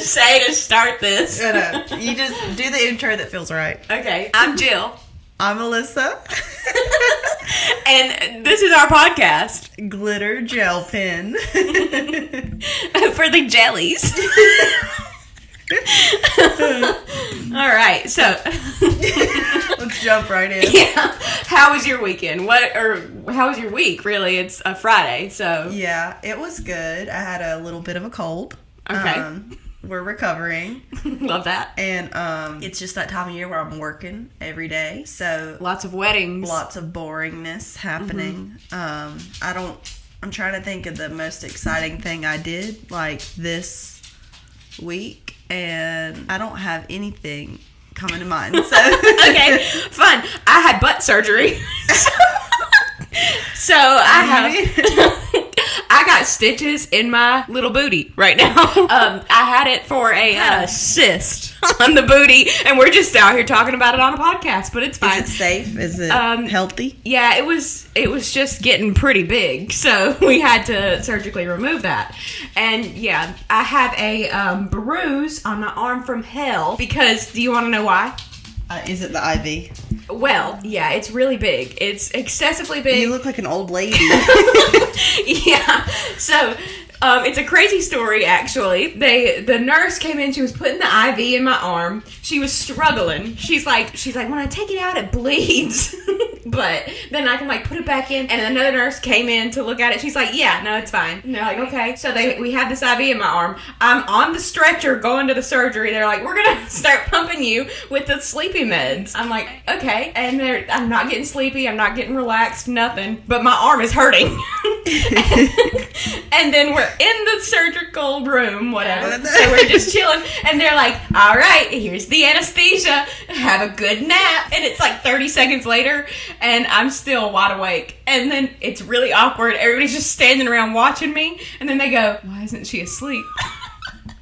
say to start this. You just do the intro that feels right. Okay. I'm Jill. I'm Alyssa. And this is our podcast. Glitter Gel Pen. For the jellies. All right, so let's jump right in. Yeah. How was your weekend? How was your week? Really, it's a Friday, so yeah, it was good. I had a little bit of a cold. Okay. We're recovering. Love that. And it's just that time of year where I'm working every day, so lots of weddings, lots of boringness happening. I'm trying to think of the most exciting thing I did like this week, and I don't have anything coming to mind. So okay, fun. I had butt surgery. So I got stitches in my little booty right now. I had it for a cyst on the booty, and we're just out here talking about it on a podcast, but it's fine. Is it safe? Is it healthy? Yeah, it was just getting pretty big, so we had to surgically remove that. And yeah, I have a bruise on my arm from hell because, do you want to know why? Is it the IV? Well, yeah, it's really big. It's excessively big. You look like an old lady. Yeah. So, it's a crazy story, actually. The nurse came in. She was putting the IV in my arm. She was struggling. She's like, when I take it out, it bleeds. But then I can put it back in. And another nurse came in to look at it. She's like, yeah, no, it's fine. And they're like, okay. So we have this IV in my arm. I'm on the stretcher going to the surgery. They're like, we're going to start pumping you with the sleepy meds. I'm like, okay. And I'm not getting sleepy. I'm not getting relaxed. Nothing. But my arm is hurting. And then we're in the surgical room, whatever. So we're just chilling. And they're like, all right, here's the anesthesia. Have a good nap. And it's 30 seconds later, and I'm still wide awake. And then it's really awkward. Everybody's just standing around watching me. And then they go, why isn't she asleep?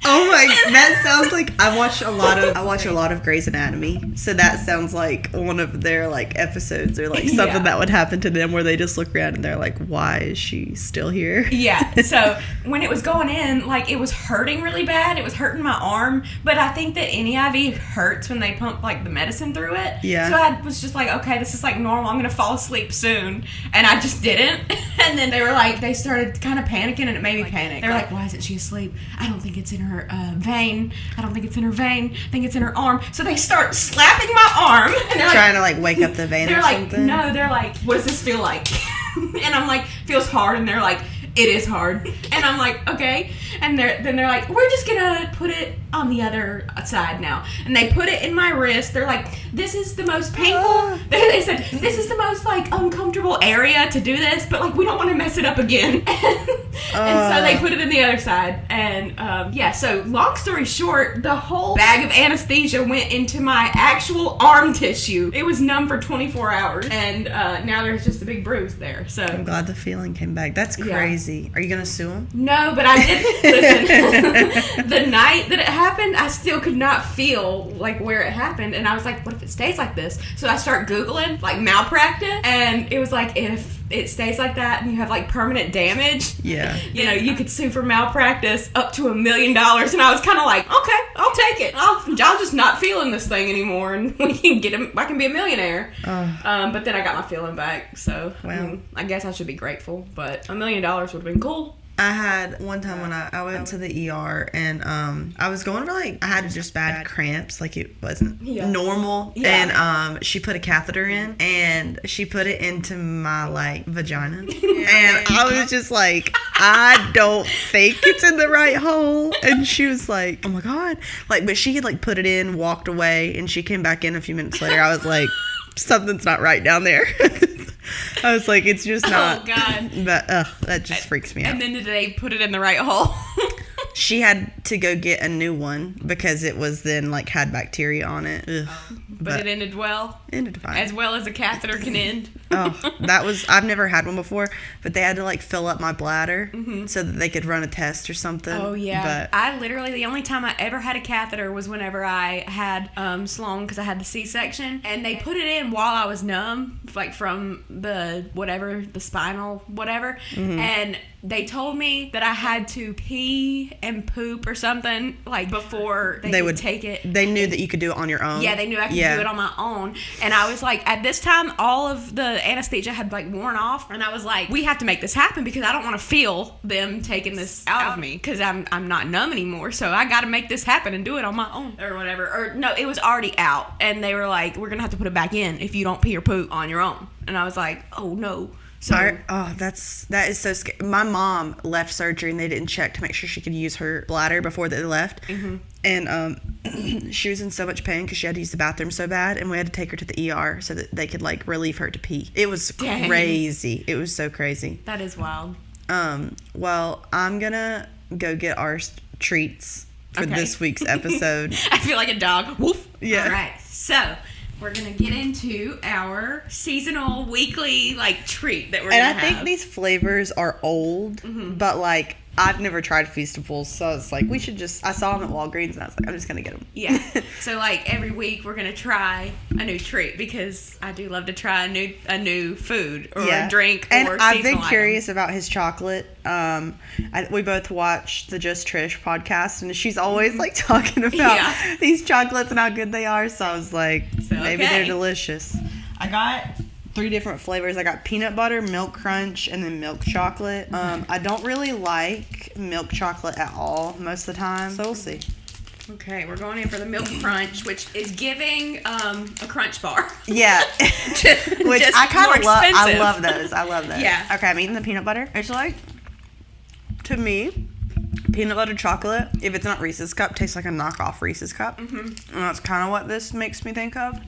Oh my, that sounds like I watch a lot of Grey's Anatomy. So that sounds like one of their episodes or something that would happen to them where they just look around and they're like, why is she still here? Yeah. So when it was going in, it was hurting really bad. It was hurting my arm, but I think that any IV hurts when they pump the medicine through it. Yeah. So I was just okay, this is normal. I'm gonna fall asleep soon, and I just didn't. And then they started kind of panicking, and it made me panic. They were like, why isn't she asleep? I don't think it's in her vein. I don't think it's in her vein. I think it's in her arm. So they start slapping my arm, and they're trying to wake up the vein or something. No, they're like, what does this feel like? And I'm like, feels hard. And they're like, it is hard. And I'm like, okay. And they're like, we're just gonna put it on the other side now. And they put it in my wrist. They're like, this is the most painful. They said, this is the most uncomfortable area to do this, but we don't want to mess it up again. And so they put it in the other side. And so long story short, the whole bag of anesthesia went into my actual arm tissue. It was numb for 24 hours. And now there's just a big bruise there. So I'm glad the feeling came back. That's crazy. Are you gonna sue him? No, but I did. Listen, the night that it happened, I still could not feel where it happened, and I was like, what if it stays like this? So I start Googling malpractice, and it was if it stays like that and you have permanent damage, you could sue for malpractice up to $1 million. And I was kind of okay, I'll take it. I'll just not feeling this thing anymore, and we can get him. I can be a millionaire. But then I got my feeling back, so I guess I should be grateful. But $1 million would have been cool. I had one time when I went to the ER, and I was going for I had just bad cramps, it wasn't normal. And she put a catheter in, and she put it into my vagina, and I was just I don't think it's in the right hole. And she was like, oh my god, but she had put it in, walked away, and she came back in a few minutes later. I was like, something's not right down there. I was like, it's just not. Oh, God. But, that just freaks me out. And then did they put it in the right hole? She had to go get a new one because it was then, had bacteria on it. But it ended well? Ended fine. As well as a catheter can end? Oh, I've never had one before, but they had to like fill up my bladder so that they could run a test or something. Oh, yeah. But I literally, the only time I ever had a catheter was whenever I had Sloan, because I had the C-section, and they put it in while I was numb, like from the spinal whatever, and they told me that I had to pee and poop or something, like, before they would take it. They knew that you could do it on your own. Yeah, they knew I could do it on my own. And I was like, at this time, all of the anesthesia had, like, worn off. And I was like, we have to make this happen because I don't want to feel them taking this out of me because I'm not numb anymore. So I got to make this happen and do it on my own or whatever. Or, no, it was already out. And they were like, we're going to have to put it back in if you don't pee or poop on your own. And I was like, oh, no. So, that is so scary. My mom left surgery and they didn't check to make sure she could use her bladder before they left. And she was in so much pain because she had to use the bathroom so bad, and we had to take her to the ER so that they could like relieve her to pee. It was crazy. It was so crazy. That is wild. Well, I'm gonna go get our treats for this week's episode. I feel like a dog. Woof. Yeah. All right. So we're going to get into our seasonal weekly, like, treat that we're going to have. And I think these flavors are old, but, like, I've never tried Feastables, so it's like, I saw them at Walgreens, and I was like, I'm just going to get them. Yeah. So, like, every week we're going to try a new treat, because I do love to try a new food or a drink or seasonal I've been item. curious about his chocolate. We both watch the Just Trish podcast, and she's always, like, talking about these chocolates and how good they are, so I was like, maybe they're delicious. I got 3 different flavors. I got peanut butter, milk crunch, and then milk chocolate. I don't really like milk chocolate at all most of the time, so we'll see. Okay, we're going in for the milk crunch, which is giving a crunch bar. Yeah. Which I kind of love. I love those. Yeah. Okay, I'm eating the peanut butter. It's like, to me, peanut butter chocolate, if it's not Reese's Cup, tastes like a knockoff Reese's Cup. And that's kind of what this makes me think of.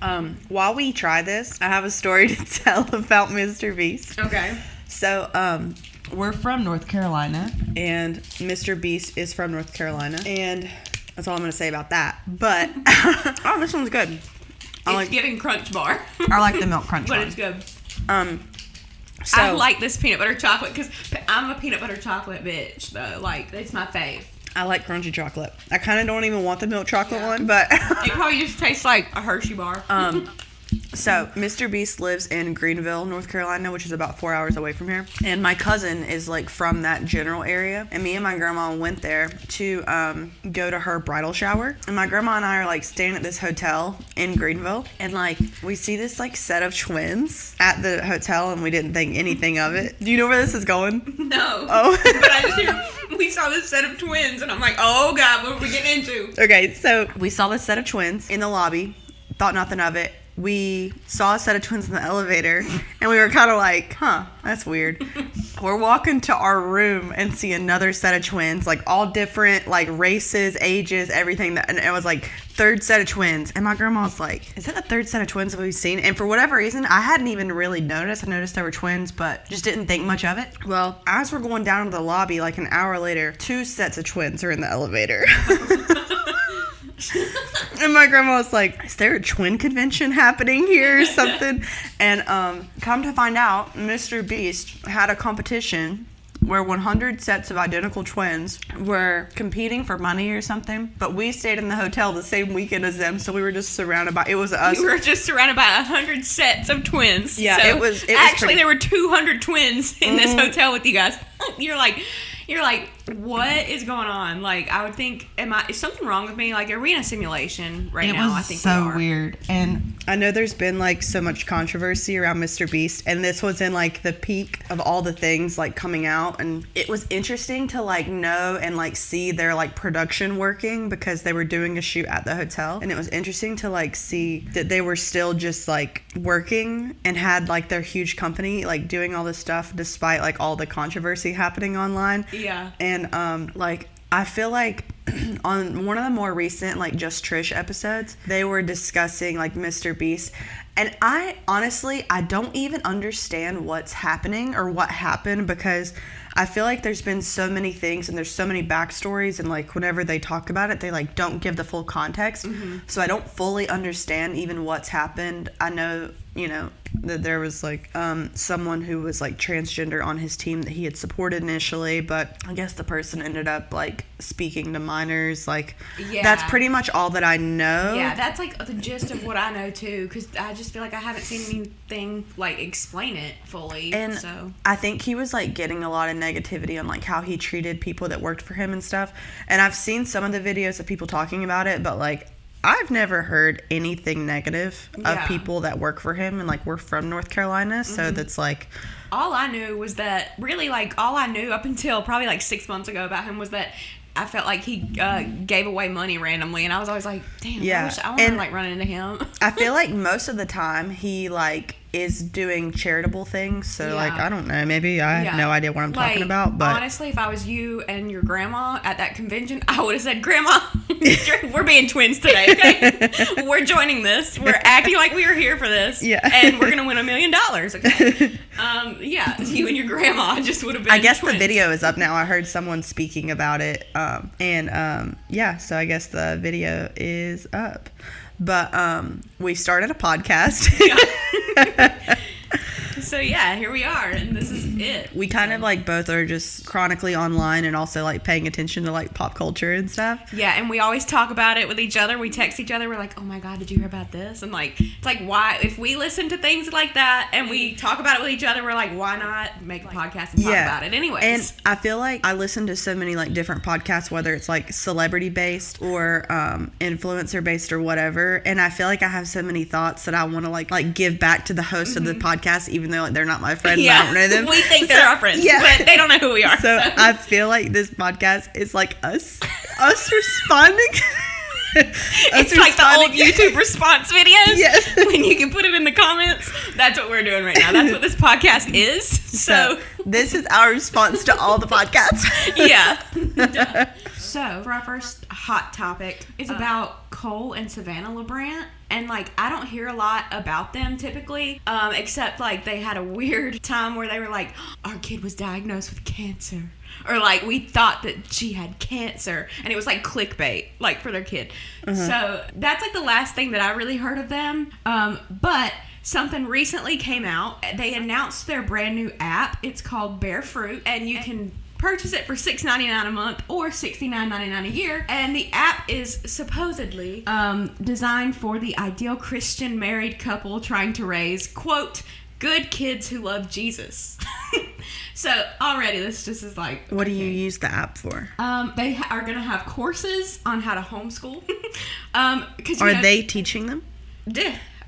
While we try this, I have a story to tell about Mr. Beast. Okay. So, we're from North Carolina, and Mr. Beast is from North Carolina, and that's all I'm going to say about that. But, oh, this one's good. It's giving crunch bar. I like the milk crunch but one. It's good. So, I like this peanut butter chocolate because I'm a peanut butter chocolate bitch, though. Like, it's my fave. I like crunchy chocolate. I kind of don't even want the milk chocolate one, but it probably just tastes like a Hershey bar. So, Mr. Beast lives in Greenville, North Carolina, which is about 4 hours away from here. And my cousin is, like, from that general area. And me and my grandma went there to go to her bridal shower. And my grandma and I are, like, staying at this hotel in Greenville. And, like, we see this, like, set of twins at the hotel, and we didn't think anything of it. Do you know where this is going? No. Oh. But I just hear, we saw this set of twins, and I'm like, oh, God, what are we getting into? Okay, so we saw this set of twins in the lobby. Thought nothing of it. We saw a set of twins in the elevator, and we were kind of like, huh, that's weird. We're walking to our room and see another set of twins, like all different, like races, ages, everything. And it was like, 3rd set of twins. And my grandma was like, is that the 3rd set of twins that we've seen? And for whatever reason, I hadn't even really noticed. I noticed there were twins, but just didn't think much of it. Well, as we're going down to the lobby, like an hour later, 2 sets of twins are in the elevator. And my grandma was like, is there a twin convention happening here or something? And come to find out, Mr. Beast had a competition where 100 sets of identical twins were competing for money or something. But we stayed in the hotel the same weekend as them, so we were just surrounded by, it was us. We were just surrounded by 100 sets of twins. Yeah, so it was actually, there were 200 twins in this hotel with you guys. You're like, what is going on? Like, I would think, is something wrong with me? Like, are we in a simulation right now? I think so weird. And I know there's been, like, so much controversy around Mr. Beast, and this was in, like, the peak of all the things, like, coming out, and it was interesting to, like, know and, like, see their, like, production working, because they were doing a shoot at the hotel, and it was interesting to, like, see that they were still just, like, working and had, like, their huge company, like, doing all this stuff despite, like, all the controversy happening online. Yeah. And, like, I feel like on one of the more recent, like, Just Trish episodes, they were discussing, like, Mr. Beast. And I don't even understand what's happening or what happened, because I feel like there's been so many things and there's so many backstories, and like whenever they talk about it, they like don't give the full context. So I don't fully understand even what's happened. I know, that there was like someone who was like transgender on his team that he had supported initially, but I guess the person ended up like speaking to minors. Like, that's pretty much all that I know. Yeah, that's like the gist of what I know too, because I just feel like I haven't seen anything like explain it fully. And so I think he was like getting a lot of negativity on like how he treated people that worked for him and stuff. And I've seen some of the videos of people talking about it, but like I've never heard anything negative of people that work for him, and like we're from North Carolina, so that's like all I knew was that really like all I knew up until probably like 6 months ago about him was that I felt like he gave away money randomly, and I was always like, damn, I want to like run into him. I feel like most of the time he like is doing charitable things, so like I don't know, maybe I have no idea what I'm talking about, but honestly, if I was you and your grandma at that convention, I would have said, Grandma, we're being twins today, okay? We're joining this, we're acting like we are here for this, and we're gonna win $1 million, okay? You and your grandma just would have been I guess twins. The video is up now. I heard someone speaking about it, so I guess the video is up. But we started a podcast. So here we are, and this is it. We kind of like both are just chronically online and also like paying attention to like pop culture and stuff. Yeah, and we always talk about it with each other. We text each other. We're like, oh my God, did you hear about this? And like, it's like, why, if we listen to things like that and we talk about it with each other, we're like, why not make a podcast and talk about it anyways? And I feel like I listen to so many like different podcasts, whether it's like celebrity based or influencer based or whatever. And I feel like I have so many thoughts that I want to like give back to the host of the podcast, even though like, they're not my friends. I don't know them. We think they're our friends, but they don't know who we are. So I feel like this podcast is like us responding. It's like the old YouTube response videos. Yes. When you can put it in the comments. That's what we're doing right now. That's what this podcast is. So this is our response to all the podcasts. Yeah. So for our first hot topic, it's about Cole and Savannah LaBrant. And like, I don't hear a lot about them typically, except like they had a weird time where they were like, our kid was diagnosed with cancer. Or like, we thought that she had cancer, and it was like clickbait, like for their kid. So that's like the last thing that I really heard of them. But something recently came out. They announced their brand new app. It's called Bearfruit, and you can purchase it for $6.99 a month or $69.99 a year. And the app is supposedly designed for the ideal Christian married couple trying to raise, quote, good kids who love Jesus. So already this just is like, what do you use the app for? They are going to have courses on how to homeschool. Are they teaching them?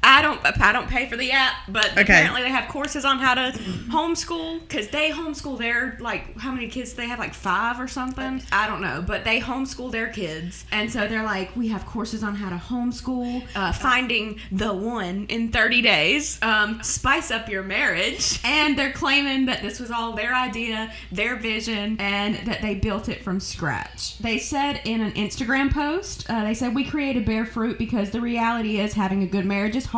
I don't pay for the app, but apparently they have courses on how to homeschool, because they homeschool their, like, how many kids do they have, like 5 or something? I don't know, but they homeschool their kids, and so they're like, we have courses on how to homeschool, finding the one in 30 days, spice up your marriage, and they're claiming that this was all their idea, their vision, and that they built it from scratch. They said in an Instagram post, they said, we created Bearfruit because the reality is having a good marriage is hard.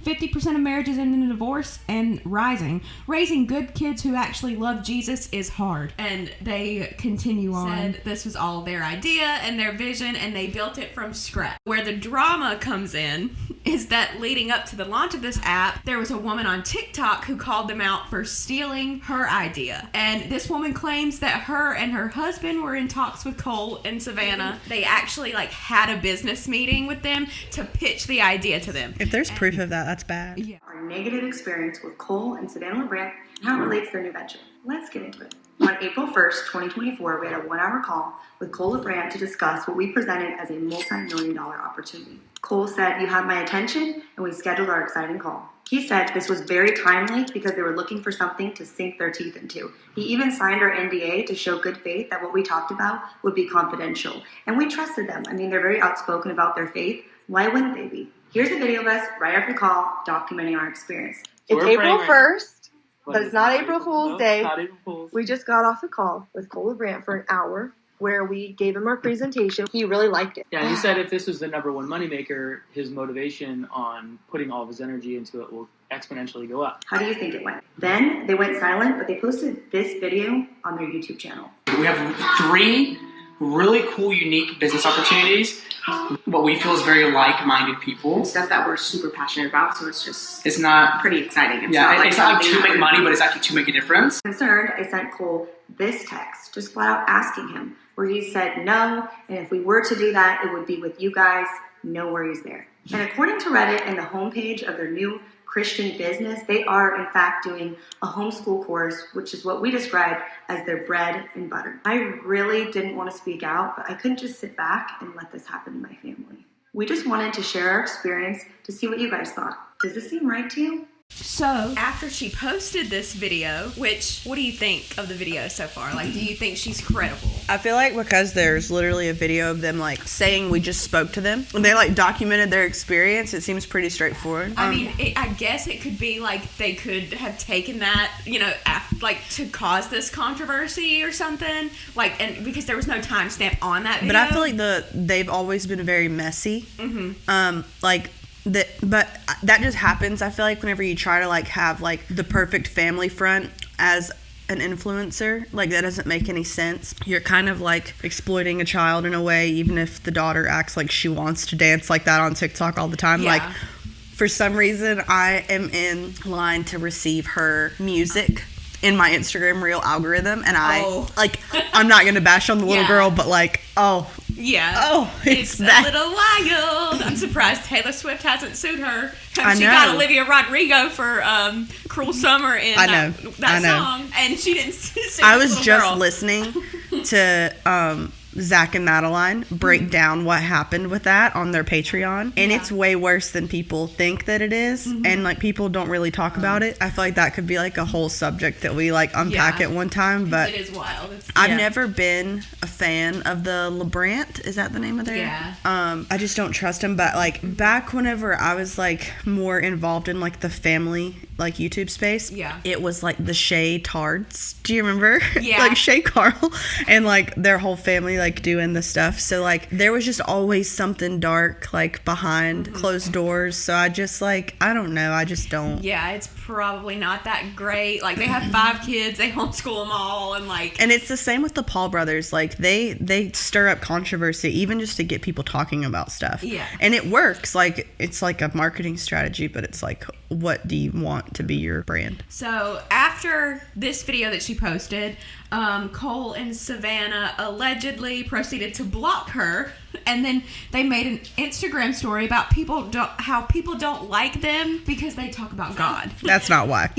50% of marriages end in a divorce and rising. Raising good kids who actually love Jesus is hard. And they continue on. Said this was all their idea and their vision, and they built it from scratch. Where the drama comes in is that leading up to the launch of this app, there was a woman on TikTok who called them out for stealing her idea. And this woman claims that her and her husband were in talks with Cole and Savannah. They actually like had a business meeting with them to pitch the idea to them. If there's proof of that, that's bad. Yeah. Our negative experience with Cole and Savannah LaBrant and how it relates to their new venture. Let's get into it. On April 1st, 2024, we had a 1-hour call with Cole LaBrant to discuss what we presented as a multi-million-dollar opportunity. Cole said, you have my attention, and we scheduled our exciting call. He said this was very timely because they were looking for something to sink their teeth into. He even signed our NDA to show good faith that what we talked about would be confidential. And we trusted them. I mean, they're very outspoken about their faith. Why wouldn't they be? Here's a video of us right after the call documenting our experience. It's April 1st, but it's not April Fool's Day. We just got off the call with Cole LaBrant for an hour. where we gave him our presentation. He really liked it. Yeah, he said if this was the number one moneymaker, his motivation on putting all of his energy into it will exponentially go up. How do you think it went? Then they went silent, but they posted this video on their YouTube channel. We have 3 really cool, unique business opportunities. What we feel is very like-minded people. Stuff that we're super passionate about, so it's not pretty exciting. It's not like to make money, but it's actually to make a difference. Concerned, I sent Cole this text, just flat out asking him, where he said no, and if we were to do that, it would be with you guys, no worries there. And according to Reddit and the homepage of their new Christian business, they are in fact doing a homeschool course, which is what we describe as their bread and butter. I really didn't want to speak out, but I couldn't just sit back and let this happen to my family. We just wanted to share our experience to see what you guys thought. Does this seem right to you? So, after she posted this video, what do you think of the video so far? Like, do you think she's credible? I feel like because there's literally a video of them, like, saying we just spoke to them, and they, like, documented their experience, it seems pretty straightforward. I mean, I guess it could be, like, they could have taken that, to cause this controversy or something, and because there was no timestamp on that video. But I feel like they've always been very messy. Mm-hmm. But that just happens, I feel like, whenever you try to, like, have, like, the perfect family front as an influencer. Like, that doesn't make any sense. You're kind of, like, exploiting a child in a way, even if the daughter acts like she wants to dance like that on TikTok all the time. Yeah. Like, for some reason, I am in line to receive her music in my Instagram Reel algorithm, and I'm not gonna bash on the little girl, but it's that. A little wild. I'm surprised Taylor Swift hasn't sued her. I she know. got Olivia Rodrigo for Cruel Summer in that know. song, and she didn't sue I was this just girl. listening to Zach and Madeline break down what happened with that on their Patreon, and it's way worse than people think that it is, and like people don't really talk about it. I feel like that could be like a whole subject that we like unpack at one time, but it is wild. I've never been a fan of the LaBrant. Is that the name of their? Yeah. I just don't trust him, but like back whenever I was like more involved in like the family like YouTube space, it was like the Shay Tards. Do you remember? Yeah. Like Shay Carl and like their whole family like doing the stuff. So like there was just always something dark like behind closed doors. So I just like, I don't know. I just don't. Yeah, it's probably not that great. Like they have 5 kids, they homeschool them all, and like. And it's the same with the Paul brothers. Like they stir up controversy even just to get people talking about stuff. Yeah. And it works. Like it's like a marketing strategy, but it's like, what do you want to be your brand? So after this video that she posted, Cole and Savannah allegedly proceeded to block her, and then they made an Instagram story about how people don't like them because they talk about God. That's not why.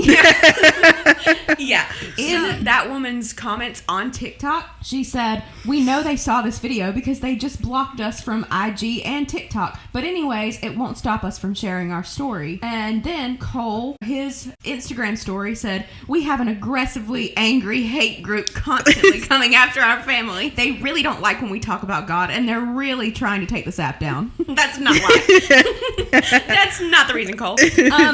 Yeah. In that woman's comments on TikTok, she said, "We know they saw this video because they just blocked us from IG and TikTok. But anyways, it won't stop us from sharing our story." And then Cole, his Instagram story said, "We have an aggressively angry hate group constantly coming after our family. They really don't like when we talk about God, and they're really trying to take this app down." That's not why. That's not the reason, Cole.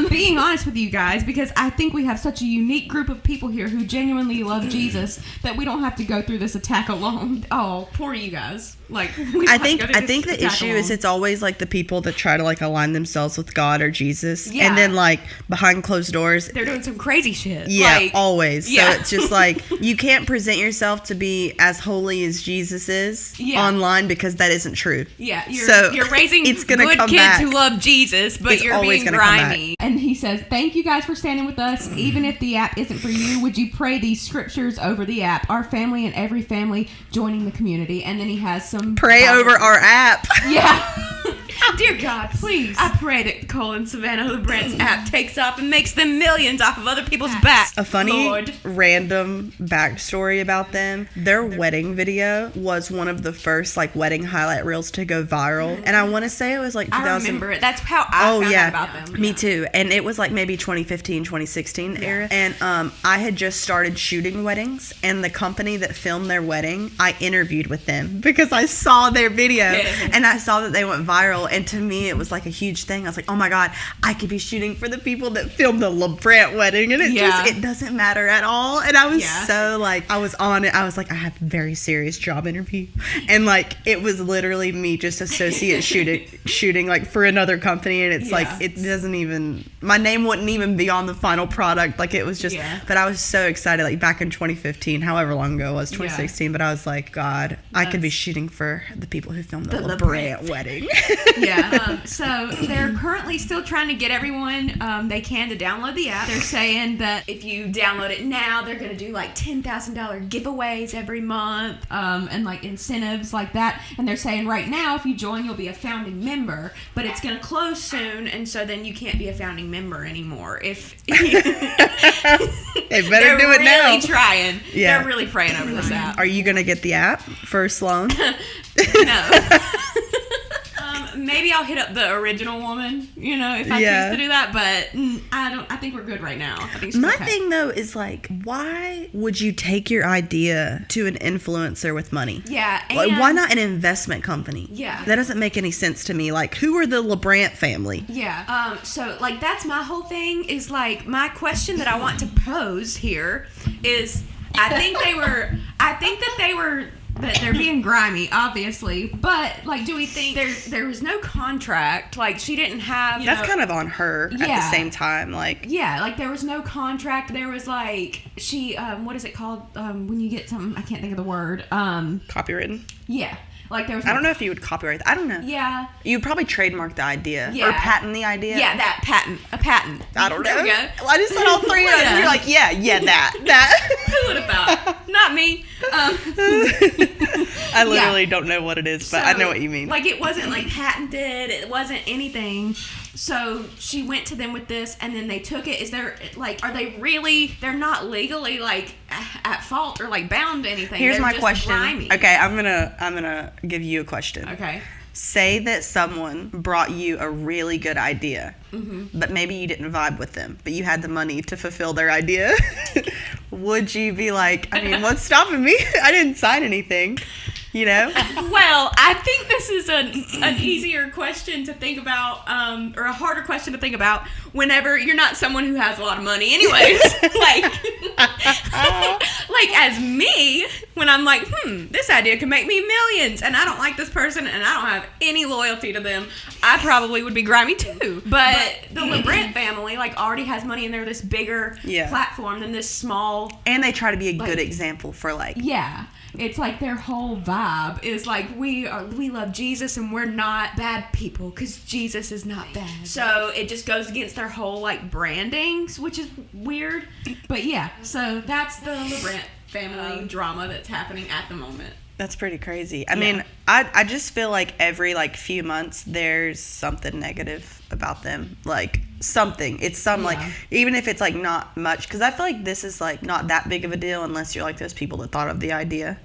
Being honest with you guys, because I think we have such a unique group of people here who genuinely love Jesus that we don't have to go through this attack alone. Oh, poor you guys. Like, I think the issue is it's always like the people that try to like align themselves with God or Jesus, and then like behind closed doors they're doing some crazy shit. Yeah, like, always. Yeah. So it's just like you can't present yourself to be as holy as Jesus is online because that isn't true. Yeah, you're raising it's good come kids back. who love Jesus, but you're being grimy. And he says, "Thank you guys for standing with us. Even if the app isn't for you, would you pray these scriptures over the app? Our family and every family joining the community." And then he has some pray over our app. Yeah. Dear God, please. I pray that Cole and Savannah LaBrant's app takes off and makes them millions off of other people's backs. A funny Lord. random backstory about them. Their wedding video was one of the first like wedding highlight reels to go viral. And I want to say it was like 2000. I remember it. That's how I found out about them. Me too. And it was like maybe 2015, 2016 era. And I had just started shooting weddings, and the company that filmed their wedding, I interviewed with them because I saw their video and I saw that they went viral. and to me it was like a huge thing. I was like, oh my God, I could be shooting for the people that filmed the LaBrant wedding, and it doesn't matter at all. And I was so like, I was on it. I was like, I have a very serious job interview, and like it was literally me just associate shooting like for another company, and it's like it doesn't even, my name wouldn't even be on the final product. Like it was just, but I was so excited. Like back in 2015, however long ago it was, 2016, but I was like, God, I could be shooting for the people who filmed the LaBrant wedding. So they're currently still trying to get everyone they can to download the app. They're saying that if you download it now, they're going to do like $10,000 giveaways every month and like incentives like that. And they're saying right now, if you join, you'll be a founding member, but it's going to close soon, and so then you can't be a founding member anymore. If they better do it now. They're really trying. Yeah. They're really praying over this app. Are you going to get the app for Sloan? No. Maybe I'll hit up the original woman, you know, if I choose to do that, but I think we're good right now. I think my thing though is like, why would you take your idea to an influencer with money? Yeah. And like, why not an investment company? Yeah. That doesn't make any sense to me. Like, who are the LaBrant family? Yeah. So like that's my whole thing is like, my question that I want to pose here is I think that they're being grimy, obviously, but like, do we think there was no contract? Like, she didn't have. That's kind of on her at the same time. Like, like there was no contract. There was like she what is it called when you get something? I can't think of the word. Copywritten. Yeah. Like there was. I don't know if you would copyright. I don't know. Yeah. You'd probably trademark the idea or patent the idea. Yeah, a patent. I don't know. There we go. Well, I just said all three of them. You're like, that. Who would have thought? Not me. I literally don't know what it is, but I know what you mean. Like, it wasn't like patented. It wasn't anything. So she went to them with this, and then they took it. Is there like, are they really? They're not legally like at fault or like bound to anything. Here's my just question. Grimy. Okay, I'm gonna give you a question. Okay. Say that someone brought you a really good idea, but maybe you didn't vibe with them, but you had the money to fulfill their idea. Would you be like, I mean, what's stopping me? I didn't sign anything, you know? Well, I think this is an easier question to think about, or a harder question to think about whenever you're not someone who has a lot of money anyways. like as me, when I'm like, this idea could make me millions, and I don't like this person, and I don't have any loyalty to them, I probably would be grimy too. But the LaBrant family, like, already has money, and they're this bigger platform than this small. And they try to be a good example for like. Yeah. It's like their whole vibe is like, we love Jesus and we're not bad people because Jesus is not bad. So it just goes against their whole like brandings, which is weird. But yeah, so that's the LaBrant family drama that's happening at the moment. That's pretty crazy. I mean, I just feel like every like few months there's something negative about them. Like something. It's some like, even if it's like not much, because I feel like this is like not that big of a deal unless you're like those people that thought of the idea.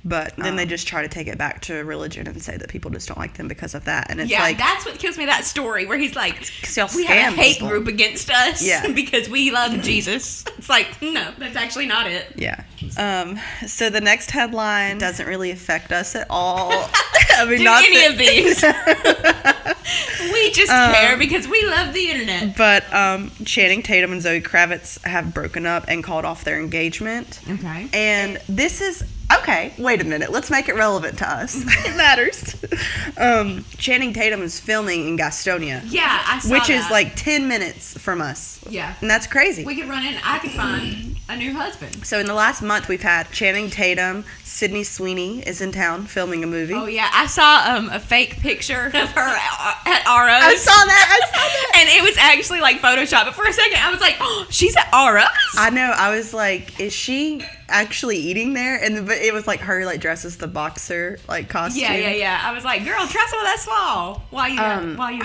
But then they just try to take it back to religion and say that people just don't like them because of that. And it's like, that's what kills me, that story where he's like, we have have a hate group against us because we love Jesus. It's like, no, that's actually not it. Yeah. So the next headline doesn't really affect us at all. I mean, not any of these. We just care because we love the internet. But Channing Tatum and Zoe Kravitz have broken up and called off their engagement. Okay. And this is okay. Wait a minute. Let's make it relevant to us. It matters. Channing Tatum is filming in Gastonia. Yeah, I saw which that. is like 10 minutes from us. Yeah. And that's crazy. We could run in. I could find a new husband. So in the last month, we've had Channing Tatum. Sydney Sweeney is in town filming a movie. Oh, yeah. I saw a fake picture of her at RO's. I saw that. And it was actually like Photoshop. But for a second, I was like, oh, she's at RO's? I know. I was like, is she actually eating there? But it was like her like dressed as the boxer like costume. Yeah. I was like, girl, try some of that slaw while you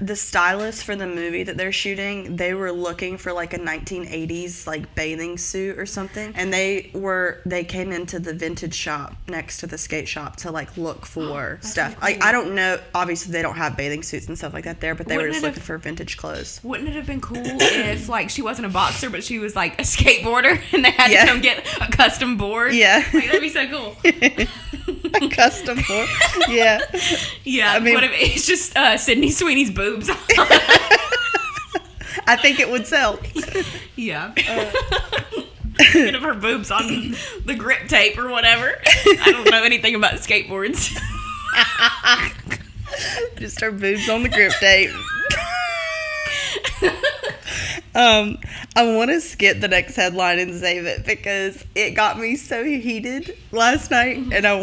the stylist for the movie that they're shooting, they were looking for like a 1980s like bathing suit or something, and they came into the vintage shop next to the skate shop to like look for stuff. So cool. Like, I don't know, obviously they don't have bathing suits and stuff like that there, but they were just looking for vintage clothes. Wouldn't it have been cool if like she wasn't a boxer but she was like a skateboarder and they had to come get a custom board? Yeah. Like, that'd be so cool. Custom for. Yeah. Yeah. I mean- what if it's just Sydney Sweeney's boobs? I think it would sell. Yeah. Get of her boobs on the grip tape or whatever. I don't know anything about skateboards. Just her boobs on the grip tape. I want to skip the next headline and save it because it got me so heated last night, and I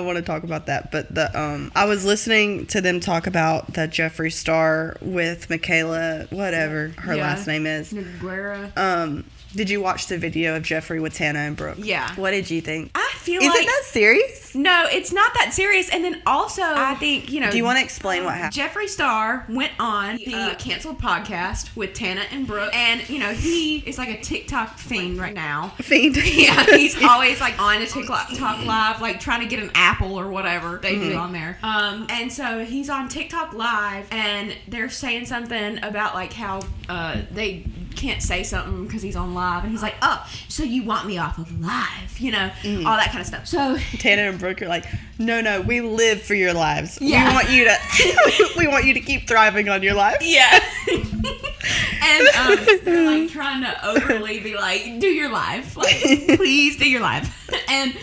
want to talk about that. But I was listening to them talk about the Jeffree Star with Michaela, whatever her last name is. Noguera. Did you watch the video of Jeffree with Tana and Brooke? Yeah. What did you think? I feel Is like... it that serious? No, it's not that serious. And then also, I think, Do you want to explain what happened? Jeffree Star went on the canceled podcast with Tana and Brooke. And, he is like a TikTok fiend right now. Fiend? Yeah, he's always like on a TikTok Live, like trying to get an apple or whatever they do on there. And so he's on TikTok Live and they're saying something about like how they can't say something because he's on live, and he's like, oh, so you want me off of live, all that kind of stuff. So Tana and Brooke are like, no, we live for your lives. Yeah. We want you to keep thriving on your life. yeah. And they're like trying to overly be like, do your live, like please do your live. And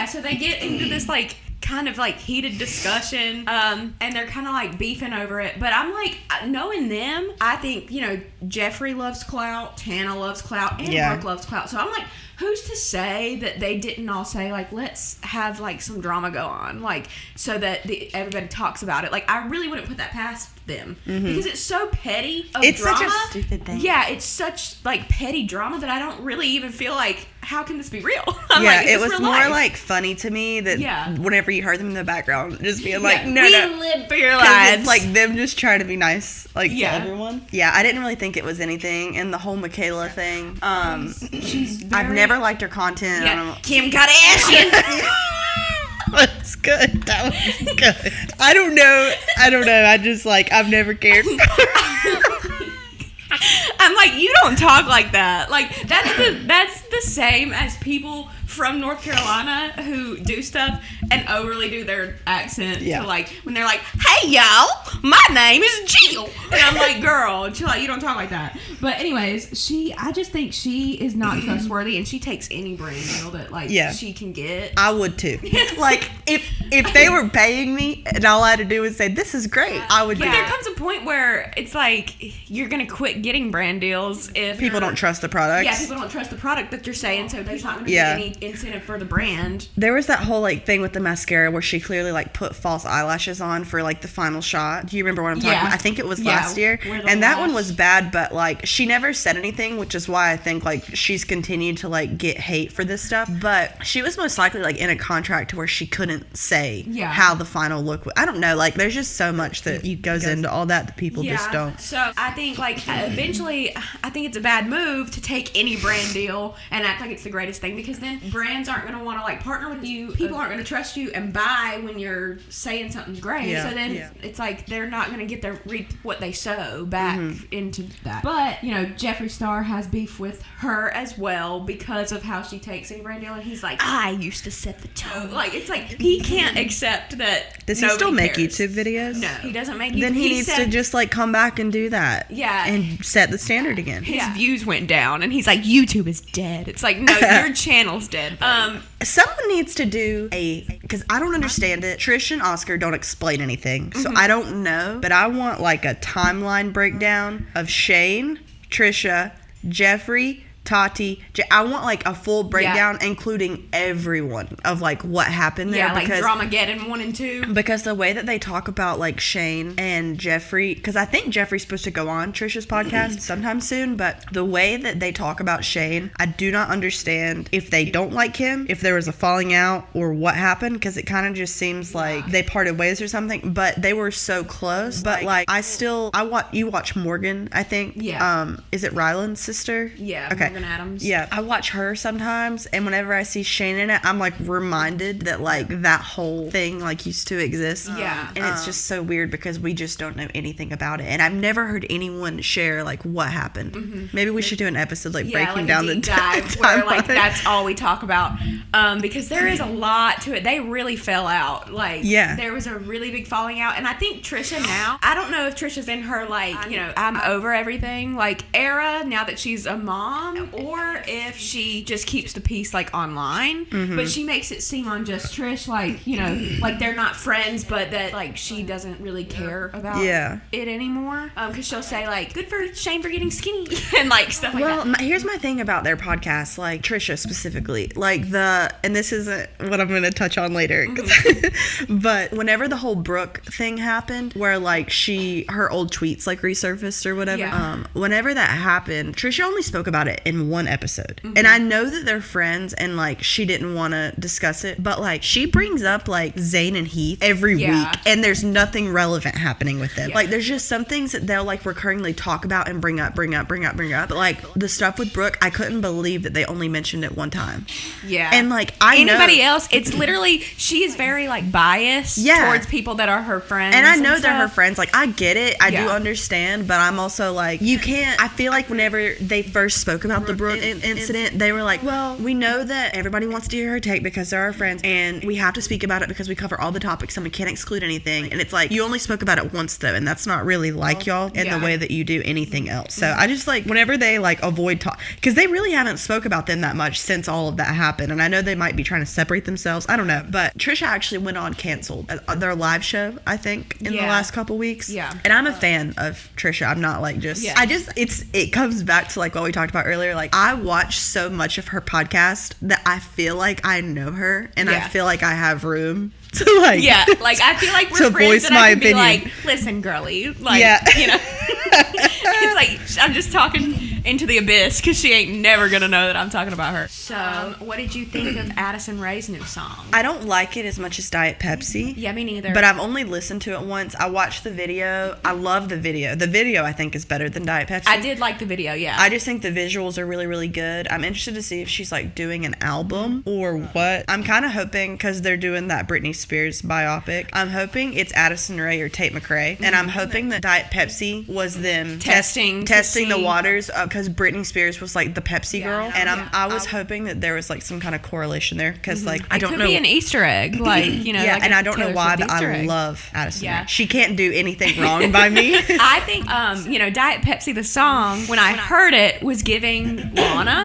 so they get into this like kind of like heated discussion, and they're kind of like beefing over it. But I'm like, knowing them, I think Jeffree loves clout, Tana loves clout, and Brooke loves clout. So I'm like, who's to say that they didn't all say like, let's have like some drama go on, like so that everybody talks about it. Like I really wouldn't put that past them because it's so petty. It's drama. Such a stupid thing. Yeah, it's such like petty drama that I don't really even feel like, how can this be real? It was more like funny to me that whenever you heard them in the background, just being like, no, we live for your lives. It's like them just trying to be nice, like to everyone. Yeah, I didn't really think it was anything, and the whole Michaela thing. I've never liked her content. Yeah. Kim Kardashian. That's good. That was good. I don't know. I just like, I've never cared. I'm like, you don't talk like that. Like that's the same as people from North Carolina who do stuff and overly do their accent. Yeah. To like when they're like, hey y'all, my name is Jill. And I'm like, girl, chill out, you don't talk like that. But anyways, I just think she is not trustworthy, and she takes any brand deal that like she can get. I would too. Like if they were paying me and all I had to do was say, this is great, I would do But there it. comes a point where it's like you're gonna quit getting brand deals if People don't trust the products. Yeah, people don't trust the product that you're saying, so there's not gonna be any incentive for the brand. There was that whole like thing with the mascara where she clearly like put false eyelashes on for like the final shot. Do you remember what I'm talking about? I think it was last year. And that one was bad, but like she never said anything, which is why I think like she's continued to like get hate for this stuff. But she was most likely like in a contract to where she couldn't say how the final look was. I don't know, like there's just so much that goes into all that people just don't. So I think like eventually I think it's a bad move to take any brand deal and act like it's the greatest thing, because then brands aren't going to want to like partner with you. People aren't going to trust you and buy when you're saying something's great. So then it's like they're not going to get their reap what they sow back into that. But Jeffree Star has beef with her as well because of how she takes any brand deal, and he's like, I used to set the tone. Like it's like he can't accept that. Does he still make cares. YouTube videos? No, he doesn't make. Then he needs to just like come back and do that. Yeah, and set the standard again. His views went down, and he's like, YouTube is dead. It's like, no, your channel's dead. Someone needs to do because I don't understand it. Trish and Oscar don't explain anything, so I don't know. But I want like a timeline breakdown of Shane, Trisha, Jeffree, Tati. I want like a full breakdown, including everyone, of like what happened there. Yeah, like Dramageddon 1 and 2. Because the way that they talk about like Shane and Jeffree, because I think Jeffree's supposed to go on Trisha's podcast sometime soon, but the way that they talk about Shane, I do not understand if they don't like him, if there was a falling out, or what happened, because it kind of just seems like they parted ways or something. But they were so close. But like you watch Morgan, I think. Yeah. Is it Ryland's sister? Yeah. Okay. Morgan Adams. Yeah, I watch her sometimes, and whenever I see Shane in it, I'm like reminded that like that whole thing like used to exist. Yeah. And it's just so weird because we just don't know anything about it, and I've never heard anyone share like what happened. Maybe we should do an episode like breaking like down a the deep dive where like timeline. that's all we talk about, because there is a lot to it. They really fell out. Like, there was a really big falling out, and I think Trisha now, I don't know if Trisha's in her like, you know, I'm over everything like era now that she's a mom, or if she just keeps the peace like online. But she makes it seem on Just Trish like, you know, like they're not friends, but that like she doesn't really care about it anymore, because she'll say like, good for Shane for getting skinny and like stuff like that. Well, here's my thing about their podcast, like Trisha specifically, like and this isn't what I'm going to touch on later, but whenever the whole Brooke thing happened, where like her old tweets like resurfaced or whatever, whenever that happened, Trisha only spoke about it in one episode, and I know that they're friends and like she didn't want to discuss it, but like she brings up like Zayn and Heath every week, and there's nothing relevant happening with them. Like there's just some things that they'll like recurringly talk about and bring up, but like the stuff with Brooke, I couldn't believe that they only mentioned it one time. And like anybody else, it's literally, she is very like biased towards people that are her friends, and I know they're her friends. Like I get it, I do understand, but I'm also like, you can't. I feel like whenever they first spoke about the Brooke incident, they were like, well, we know that everybody wants to hear her take because they're our friends, and we have to speak about it because we cover all the topics and we can't exclude anything. And it's like, you only spoke about it once though, and that's not really like y'all in the way that you do anything else. So I just like, whenever they like avoid talk, because they really haven't spoke about them that much since all of that happened, and I know they might be trying to separate themselves, I don't know, but Trisha actually went on canceled their live show, I think, in the last couple weeks. And I'm a fan of Trisha. I'm not like just it comes back to like what we talked about earlier. Like I watch so much of her podcast that I feel like I know her, and I feel like I have room to like like I feel like we're to friends, voice and my I can opinion. be like, listen girly, like you know. It's like I'm just talking into the abyss because she ain't never gonna know that I'm talking about her. So what did you think of Addison Rae's new song? I don't like it as much as Diet Pepsi. Yeah, me neither. But I've only listened to it once. I watched the video. I love the video. The video I think is better than Diet Pepsi. I did like the video, I just think the visuals are really, really good. I'm interested to see if she's like doing an album or what. I'm kind of hoping, because they're doing that Britney Spears biopic, I'm hoping it's Addison Rae or Tate McRae, and I'm hoping that Diet Pepsi was them testing the waters, because Britney Spears was like the Pepsi girl, and I was hoping that there was like some kind of correlation there, because like I don't know, it could be an Easter egg, like, you know, like and I don't know why, but I love Addison Rae. She can't do anything wrong by me. I think you know, Diet Pepsi, the song, when I heard it, was giving Lana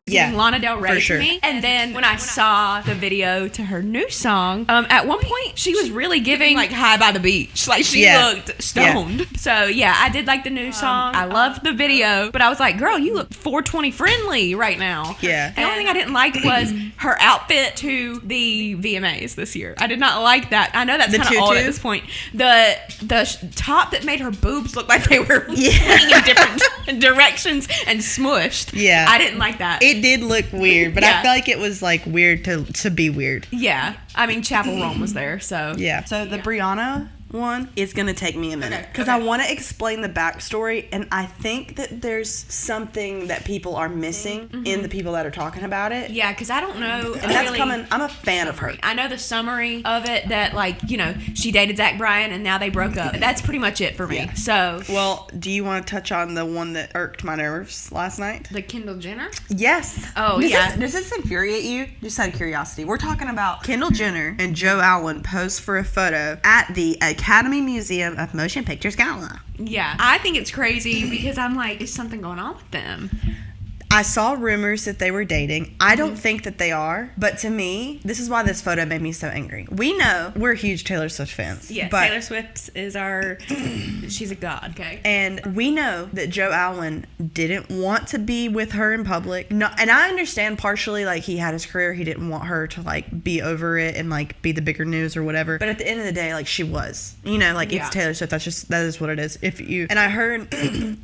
Del Rey to me, and then when I saw the video to her new song, at one point she was really giving like High by the Beach, like she looked stoned. So I did like the new song. I loved the video, but I was like, girl, you look 420 friendly right now. The only thing I didn't like was her outfit to the VMAs this year. I did not like that. I know that's kind of old at this point. The top that made her boobs look like they were pointing in different directions and smushed. I didn't like that. It did look weird, but I feel like it was like weird to be weird. I mean, Chapel Rome was there, so So the Brianna one is going to take me a minute, because I want to explain the backstory, and I think that there's something that people are missing in the people that are talking about it. Because I don't know. And that's coming. I'm a fan of her. I know the summary of it, that like, you know, she dated Zach Bryan and now they broke up. That's pretty much it for me. So, well, do you want to touch on the one that irked my nerves last night? The Kendall Jenner? Yes. Oh, Does this infuriate you? Just out of curiosity. We're talking about Kendall Jenner and Joe Alwyn pose for a photo at the Academy Museum of Motion Pictures Gala. I think it's crazy because I'm like, is something going on with them? I saw rumors that they were dating. I don't think that they are, but to me, this is why this photo made me so angry. We know we're huge Taylor Swift fans. Yes, but Taylor Swift is she's a god. Okay. And we know that Joe Alwyn didn't want to be with her in public. No, and I understand partially, like, he had his career. He didn't want her to, like, be over it and, like, be the bigger news or whatever. But at the end of the day, like, she was. You know, like, it's Taylor Swift. That is what it is. And I heard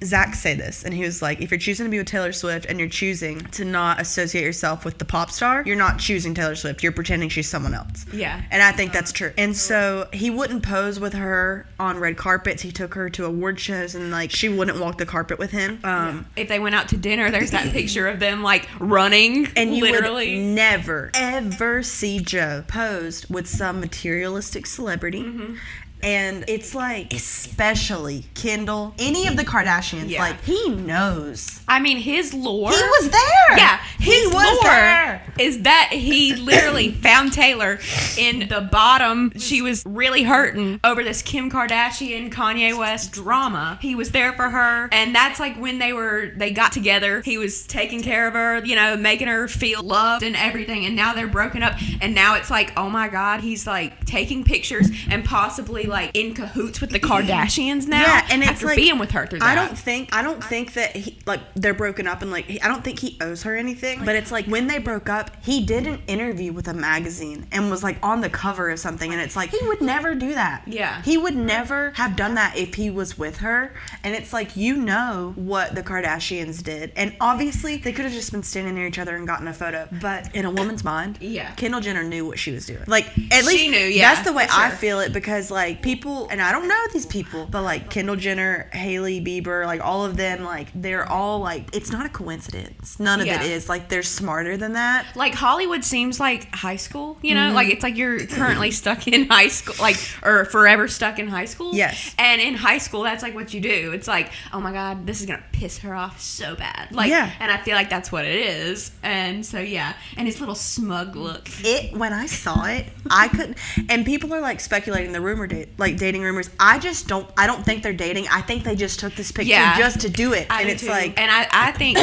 Zach say this, and he was like, if you're choosing to be with Taylor Swift and and you're choosing to not associate yourself with the pop star, you're not choosing Taylor Swift. You're pretending she's someone else. Yeah. And I think that's true. And so he wouldn't pose with her on red carpets. He took her to award shows and like she wouldn't walk the carpet with him. If they went out to dinner, there's that picture of them like running. And you literally would never, ever see Joe posed with some materialistic celebrity. And it's like, especially Kendall, any of the Kardashians, like, he knows. I mean, his lore. He was there. Yeah, his was lore there. is that he literally found Taylor in the bottom. She was really hurting over this Kim Kardashian, Kanye West drama. He was there for her. And that's like when they got together. He was taking care of her, you know, making her feel loved and everything. And now they're broken up. And now it's like, oh my God, he's like taking pictures and possibly like in cahoots with the Kardashians now. Yeah, and it's after like being with her through that. I don't think that he, like, they're broken up and like I don't think he owes her anything. But it's like when they broke up, he did an interview with a magazine and was like on the cover of something, and it's like he would never do that. Yeah. He would never have done that if he was with her. And it's like, you know what the Kardashians did. And obviously they could have just been standing near each other and gotten a photo. But in a woman's mind, Kendall Jenner knew what she was doing. Like, at least she knew, yeah. That's the way I feel it, because like people, and I don't know these people, but like Kendall Jenner, Hailey Bieber, like all of them, like they're all like, it's not a coincidence. None of it is. Like, they're smarter than that. Like, Hollywood seems like high school, you know? Like, it's like you're currently stuck in high school, like, or forever stuck in high school. Yes. And in high school, that's like what you do. It's like, oh my God, this is going to piss her off so bad. Like, and I feel like that's what it is. And so, yeah. And his little smug look. When I saw it, I couldn't, and people are like speculating the dating rumors. I don't think they're dating. I think they just took this picture just to do it. And it's like, and I think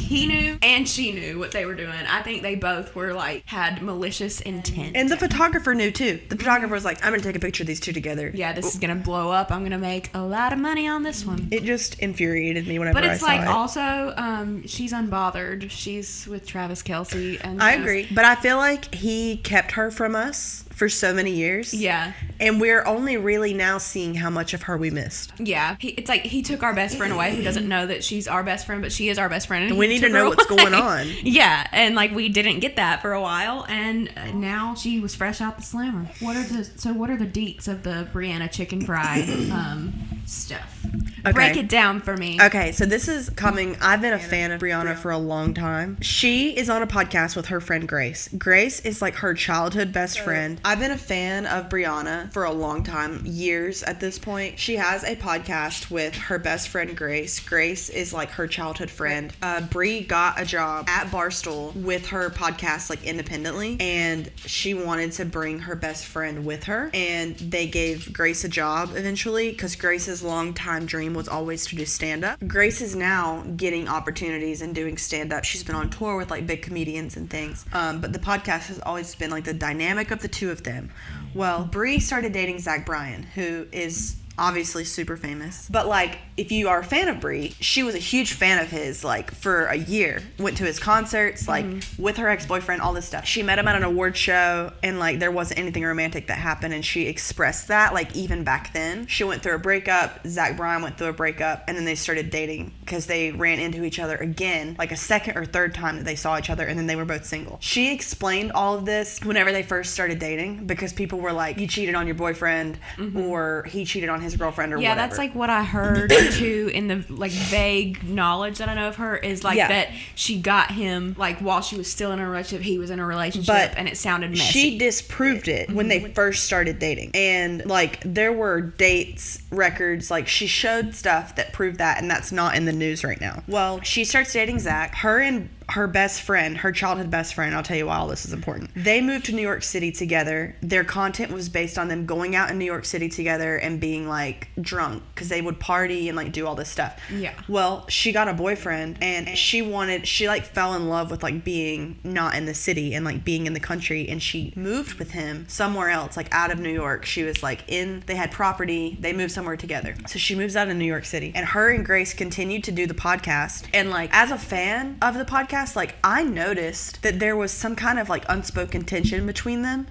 he knew and she knew what they were doing. I think they both were like, had malicious intent. And the photographer knew too. The photographer was like, I'm gonna take a picture of these two together. Yeah, this is gonna blow up. I'm gonna make a lot of money on this one. It just infuriated me whenever I saw it. But it's like, also, she's unbothered. She's with Travis Kelce. And I agree. But I feel like he kept her from us for so many years. Yeah. And we're only really now seeing how much of her we missed. Yeah. It's like he took our best friend away, who doesn't know that she's our best friend, but she is our best friend. And we need to know what's going on. Yeah. And like, we didn't get that for a while. And now she was fresh out the slammer. What are the deets of the Brianna Chickenfry stuff? Okay. Break it down for me. Okay. So this is coming. I've been a fan of Brianna for a long time. She is on a podcast with her friend Grace. Grace is like her childhood best friend. I've been a fan of Brianna for a long time, years at this point. She has a podcast with her best friend Grace. Grace is like her childhood friend. Bri got a job at Barstool with her podcast, like, independently, and she wanted to bring her best friend with her, and they gave Grace a job eventually, because Grace's longtime dream was always to do stand-up. Grace is now getting opportunities and doing stand-up. She's been on tour with like big comedians and things, but the podcast has always been like the dynamic of the two of them. Well, Bri started dating Bryan, who is obviously super famous. But like, if you are a fan of Bri, she was a huge fan of his, like, for a year. Went to his concerts, like, with her ex-boyfriend, all this stuff. She met him at an award show, and like, there wasn't anything romantic that happened, and she expressed that, like, even back then. She went through a breakup, Bryan went through a breakup, and then they started dating because they ran into each other again, like a second or third time that they saw each other, and then they were both single. She explained all of this whenever they first started dating, because people were like, you cheated on your boyfriend, or he cheated on his girlfriend, or whatever. Yeah, that's like what I heard too, in the like vague knowledge that I know of her, is like that she got him like while she was still in a relationship, he was in a relationship, and it sounded messy. She disproved it when they first started dating, and like, there were dates, records, like, she showed stuff that proved that, and that's not in the news right now. Well, she starts dating Zach. Her and her best friend, her childhood best friend, I'll tell you why all this is important. They moved to New York City together. Their content was based on them going out in New York City together and being like drunk, because they would party and like do all this stuff. Yeah. Well, she got a boyfriend, and she like fell in love with like being not in the city and like being in the country, and she moved with him somewhere else, like out of New York. She was like they had property, they moved somewhere together. So she moves out of New York City, and her and Grace continued to do the podcast. And like, as a fan of the podcast, podcast, like, I noticed that there was some kind of, like, unspoken tension between them.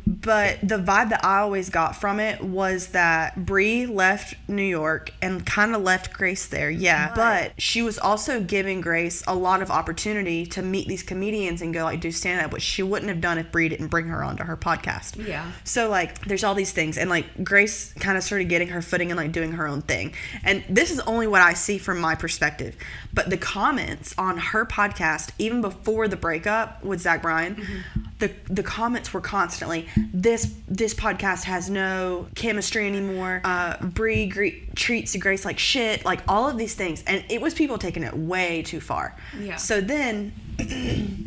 But the vibe that I always got from it was that Bree left New York and kind of left Grace there. Yeah. But she was also giving Grace a lot of opportunity to meet these comedians and go, like, do stand-up, which she wouldn't have done if Bree didn't bring her onto her podcast. Yeah. So, like, there's all these things. And, like, Grace kind of started getting her footing and, like, doing her own thing. And this is only what I see from my perspective. But the comments on her podcast, even before the breakup with Zach Bryan, the comments were constantly, this podcast has no chemistry anymore. Bree treats Grace like shit. Like, all of these things. And it was people taking it way too far. Yeah. So then,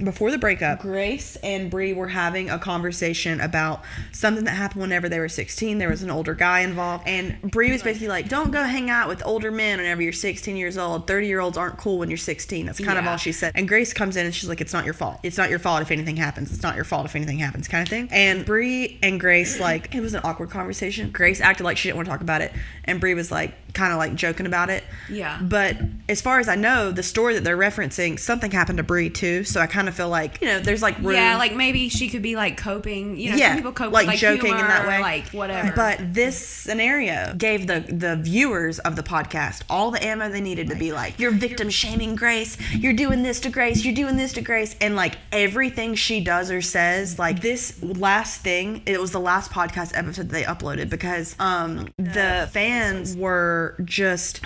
before the breakup, Grace and Bree were having a conversation about something that happened whenever they were 16. There was an older guy involved, and Bree was basically like, don't go hang out with older men whenever you're 16 years old. 30-year-olds aren't cool when you're 16. That's kind of all she said. And Grace comes in and she's like, it's not your fault. It's not your fault if anything happens. It's not your fault if anything happens, kind of thing. And Bree and Grace, like, it was an awkward conversation. Grace acted like she didn't want to talk about it, and Bree was like kind of like joking about it. Yeah. But as far as I know, the story that they're referencing, something happened to Bree too. So I kind of feel like, you know, there's like room. Yeah, like maybe she could be like coping. You know, some people cope with like joking humor, in that way, like whatever. But this scenario gave the viewers of the podcast all the ammo they needed to be like, you're victim shaming Grace. You're doing this to Grace. You're doing this to Grace. And like everything she does or says, like this last thing, it was the last podcast episode that they uploaded because the fans were just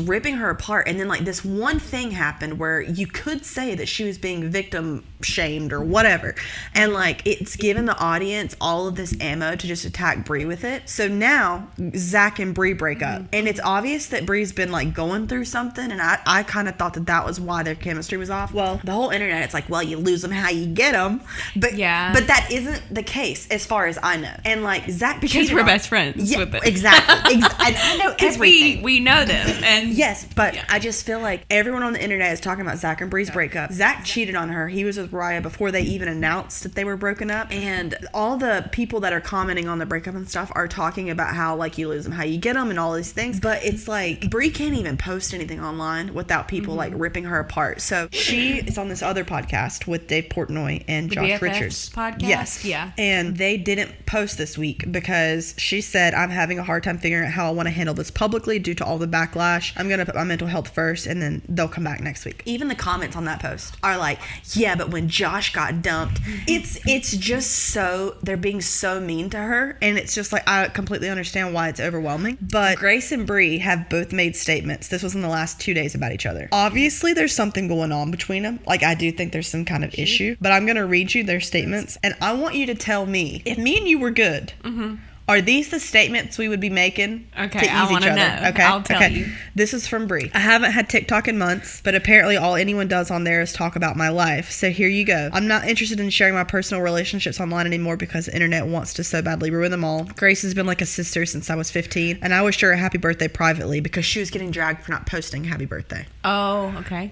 ripping her apart. And then like this one thing happened where you could say that she was being victim shamed or whatever, and like it's given the audience all of this ammo to just attack Bree with it. So now Zach and Bree break up, and it's obvious that Bree's been like going through something, and I kind of thought that was why their chemistry was off. Well, the whole internet, it's like, well, you lose them how you get them, but that isn't the case as far as I know. And like Zach, because we're best friends with it. Exactly. I know everything. we know them, and yes, but I just feel like everyone on the internet is talking about Zach and Bree's breakup. Zach cheated on her. He was with Raya before they even announced that they were broken up, and all the people that are commenting on the breakup and stuff are talking about how like you lose them how you get them and all these things. But it's like Bree can't even post anything online without people like ripping her apart. So she is on this other podcast with Dave Portnoy and the Josh BFFs Richards podcast. Yes, yeah, and they didn't post this week because she said, I'm having a hard time figuring out how I want to handle this publicly due to all the backlash. I'm gonna put my mental health first, and then they'll come back next week. Even the comments on that post are like, yeah, but when Josh got dumped, it's just so, they're being so mean to her, and it's just like, I completely understand why it's overwhelming. But Grace and Bree have both made statements, this was in the last 2 days, about each other. Obviously there's something going on between them, like I do think there's some kind of issue, but I'm gonna read you their statements, and I want you to tell me, if me and you were good, are these the statements we would be making to ease I want each to other? know. Okay, I'll tell you. This is from Bree. I haven't had TikTok in months, but apparently all anyone does on there is talk about my life. So here you go. I'm not interested in sharing my personal relationships online anymore because the internet wants to so badly ruin them all. Grace has been like a sister since I was 15, and I wished her a happy birthday privately because she was getting dragged for not posting happy birthday. Oh, okay.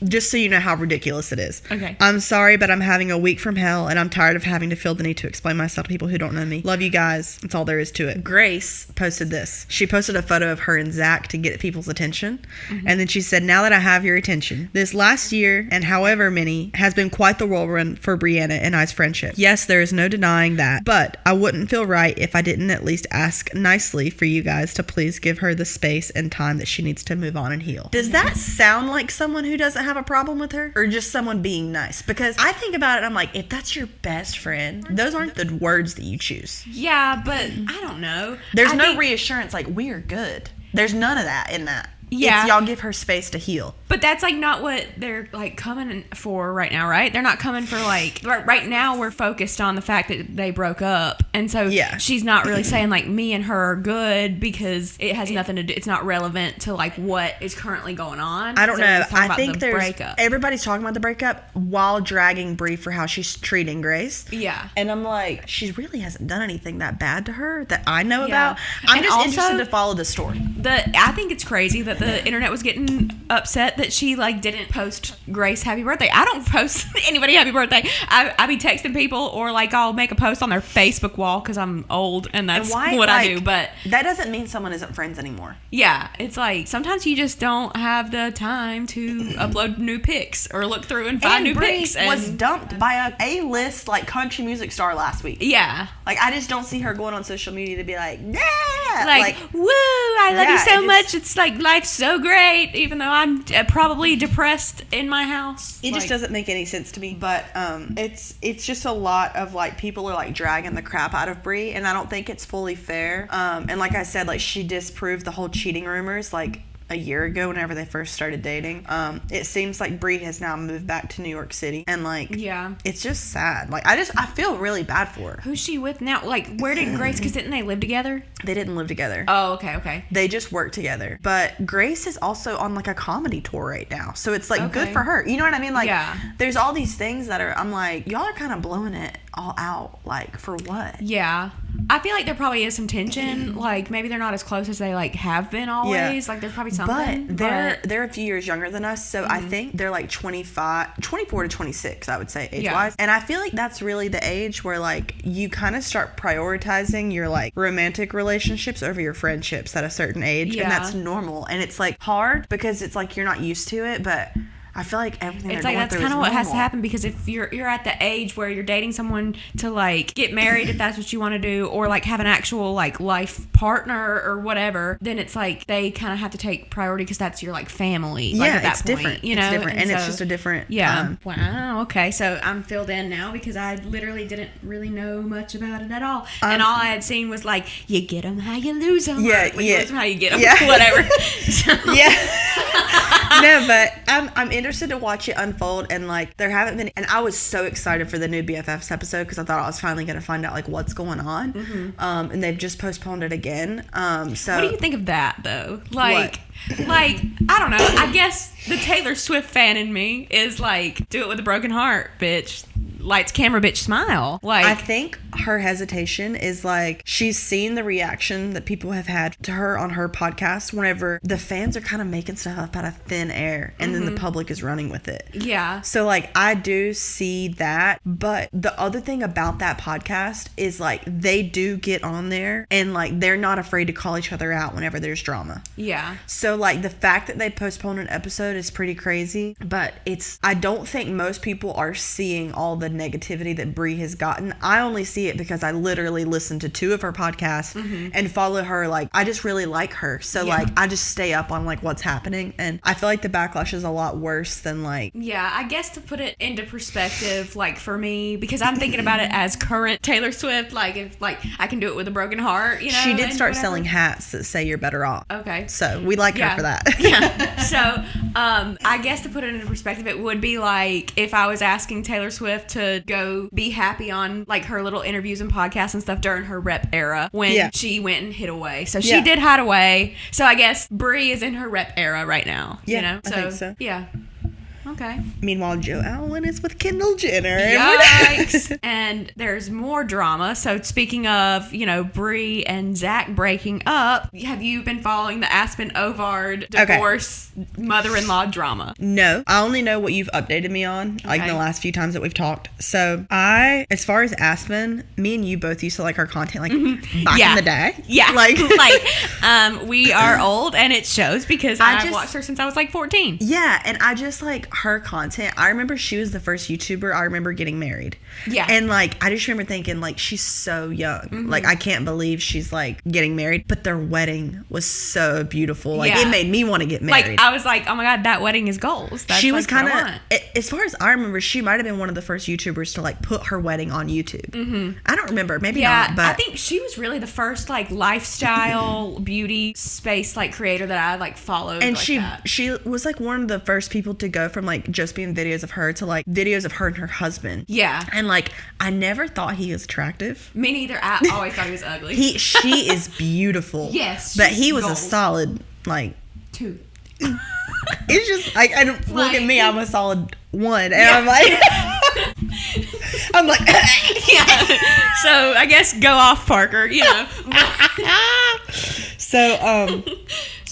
Just so you know how ridiculous it is. Okay. I'm sorry, but I'm having a week from hell, and I'm tired of having to feel the need to explain myself to people who don't know me. Love you guys. That's all there is to it. Grace posted this. She posted a photo of her and Zach to get people's attention. And then she said, now that I have your attention, this last year and however many has been quite the whirlwind for Brianna and I's friendship. Yes, there is no denying that, but I wouldn't feel right if I didn't at least ask nicely for you guys to please give her the space and time that she needs to move on and heal. Does that sound like someone who doesn't have a problem with her, or just someone being nice? Because I think about it, I'm like, if that's your best friend, those aren't the words that you choose. Yeah, but I don't know. There's no reassurance like, we are good. There's none of that in that. Yeah. It's y'all give her space to heal. But that's like not what they're like coming for right now, right? They're not coming for like, right now we're focused on the fact that they broke up. And so she's not really saying like me and her are good because it has nothing to do, it's not relevant to like what is currently going on. I don't know. I think breakup. Everybody's talking about the breakup while dragging Bree for how she's treating Grace. Yeah. And I'm like, she really hasn't done anything that bad to her that I know about. I'm just interested to follow the story. I think it's crazy that the internet was getting upset that she like didn't post Grace happy birthday. I don't post anybody happy birthday. I be texting people, or like I'll make a post on their Facebook wall because I'm old and that's what I do. But that doesn't mean someone isn't friends anymore. Yeah, it's like sometimes you just don't have the time to upload new pics or look through and find new pics. And was dumped by a A-list like country music star last week. Yeah, like I just don't see her going on social media to be like, yeah, like woo, I love you so much. It's like life's so great, even though I'm probably depressed in my house. It just doesn't make any sense to me. But it's just a lot of like people are like dragging the crap out of Bri, and I don't think it's fully fair. And like I said, like she disproved the whole cheating rumors like a year ago whenever they first started dating. It seems like Bri has now moved back to New York City, and like it's just sad. Like I feel really bad for her. Who's she with now? Like where did Grace, because didn't they live together? They didn't live together. Oh, okay. They just work together. But Grace is also on like a comedy tour right now, so it's like good for her. You know what I mean? Like there's all these things that are, I'm like, y'all are kind of blowing it all out, like for what? Yeah, I feel like there probably is some tension. Like maybe they're not as close as they like have been always. Like there's probably something. But they're a few years younger than us, so I think they're like 24 to 26, I would say, age-wise. And I feel like that's really the age where like you kind of start prioritizing your like romantic relationships over your friendships at a certain age, and that's normal. And it's like hard because it's like you're not used to it, but I feel like everything it's like that's kind of what has to happen, because if you're at the age where you're dating someone to like get married, if that's what you want to do, or like have an actual like life partner or whatever, then it's like they kind of have to take priority because that's your like family. Like, at that point, different. You know, it's different, and it's just a different. Wow. Okay, so I'm filled in now because I literally didn't really know much about it at all, and all I had seen was like you get them how you lose them. You lose them how you get them. Whatever. No, but I'm interested to watch it unfold, and like there haven't been, and I was so excited for the new BFFs episode because I thought I was finally going to find out like what's going on, and they've just postponed it again. So what do you think of that though? Like I don't know, I guess the Taylor Swift fan in me is like, do it with a broken heart, bitch. Lights, camera, bitch, smile. Like I think her hesitation is like she's seen the reaction that people have had to her on her podcast whenever the fans are kind of making stuff up out of thin air, and then the public is running with it. Yeah. So like I do see that, but the other thing about that podcast is like they do get on there and like they're not afraid to call each other out whenever there's drama. Yeah. So like the fact that they postponed an episode is pretty crazy, but I don't think most people are seeing all the negativity that Bri has gotten. I only see it because I literally listen to 2 of her podcasts and follow her. Like I just really like her, so like I just stay up on like what's happening, and I feel like the backlash is a lot worse than like I guess to put it into perspective, like for me, because I'm thinking about it as current Taylor Swift, like if like I can do it with a broken heart, you know. She did start selling hats that say you're better off. Okay, so we like her for that. So I guess to put it into perspective, it would be like if I was asking Taylor Swift to go be happy on like her little interviews and podcasts and stuff during her rep era when she went and hid away. So she did hide away. So I guess Bri is in her rep era right now. You know? I think so. Yeah. Okay. Meanwhile, Joe Alwyn is with Kendall Jenner. Yikes. And there's more drama. So speaking of, you know, Bri and Zach breaking up, have you been following the Aspyn Ovard divorce mother-in-law drama? No. I only know what you've updated me on, like the last few times that we've talked. So as far as Aspyn, me and you both used to like her content like back in the day. Yeah. Like we are old, and it shows because I've watched her since I was like 14. Yeah. And I just like her content. I remember she was the first YouTuber I remember getting married. Yeah. And like I just remember thinking like she's so young. Like I can't believe she's like getting married. But their wedding was so beautiful. Like it made me want to get married. Like I was like, oh my god, that wedding is goals. That's she was kind of, as far as I remember, she might have been one of the first YouTubers to like put her wedding on YouTube. I don't remember, maybe not, but I think she was really the first like lifestyle beauty space like creator that I like followed. And like she was like one of the first people to go from like just being videos of her to like videos of her and her husband. Yeah. And like I never thought he was attractive. Me neither. I always thought he was ugly. She is beautiful. Yes. But he was a solid like 2. It's just like, I don't look at me, I'm a solid 1, and I'm like So I guess go off, Parker, you know. So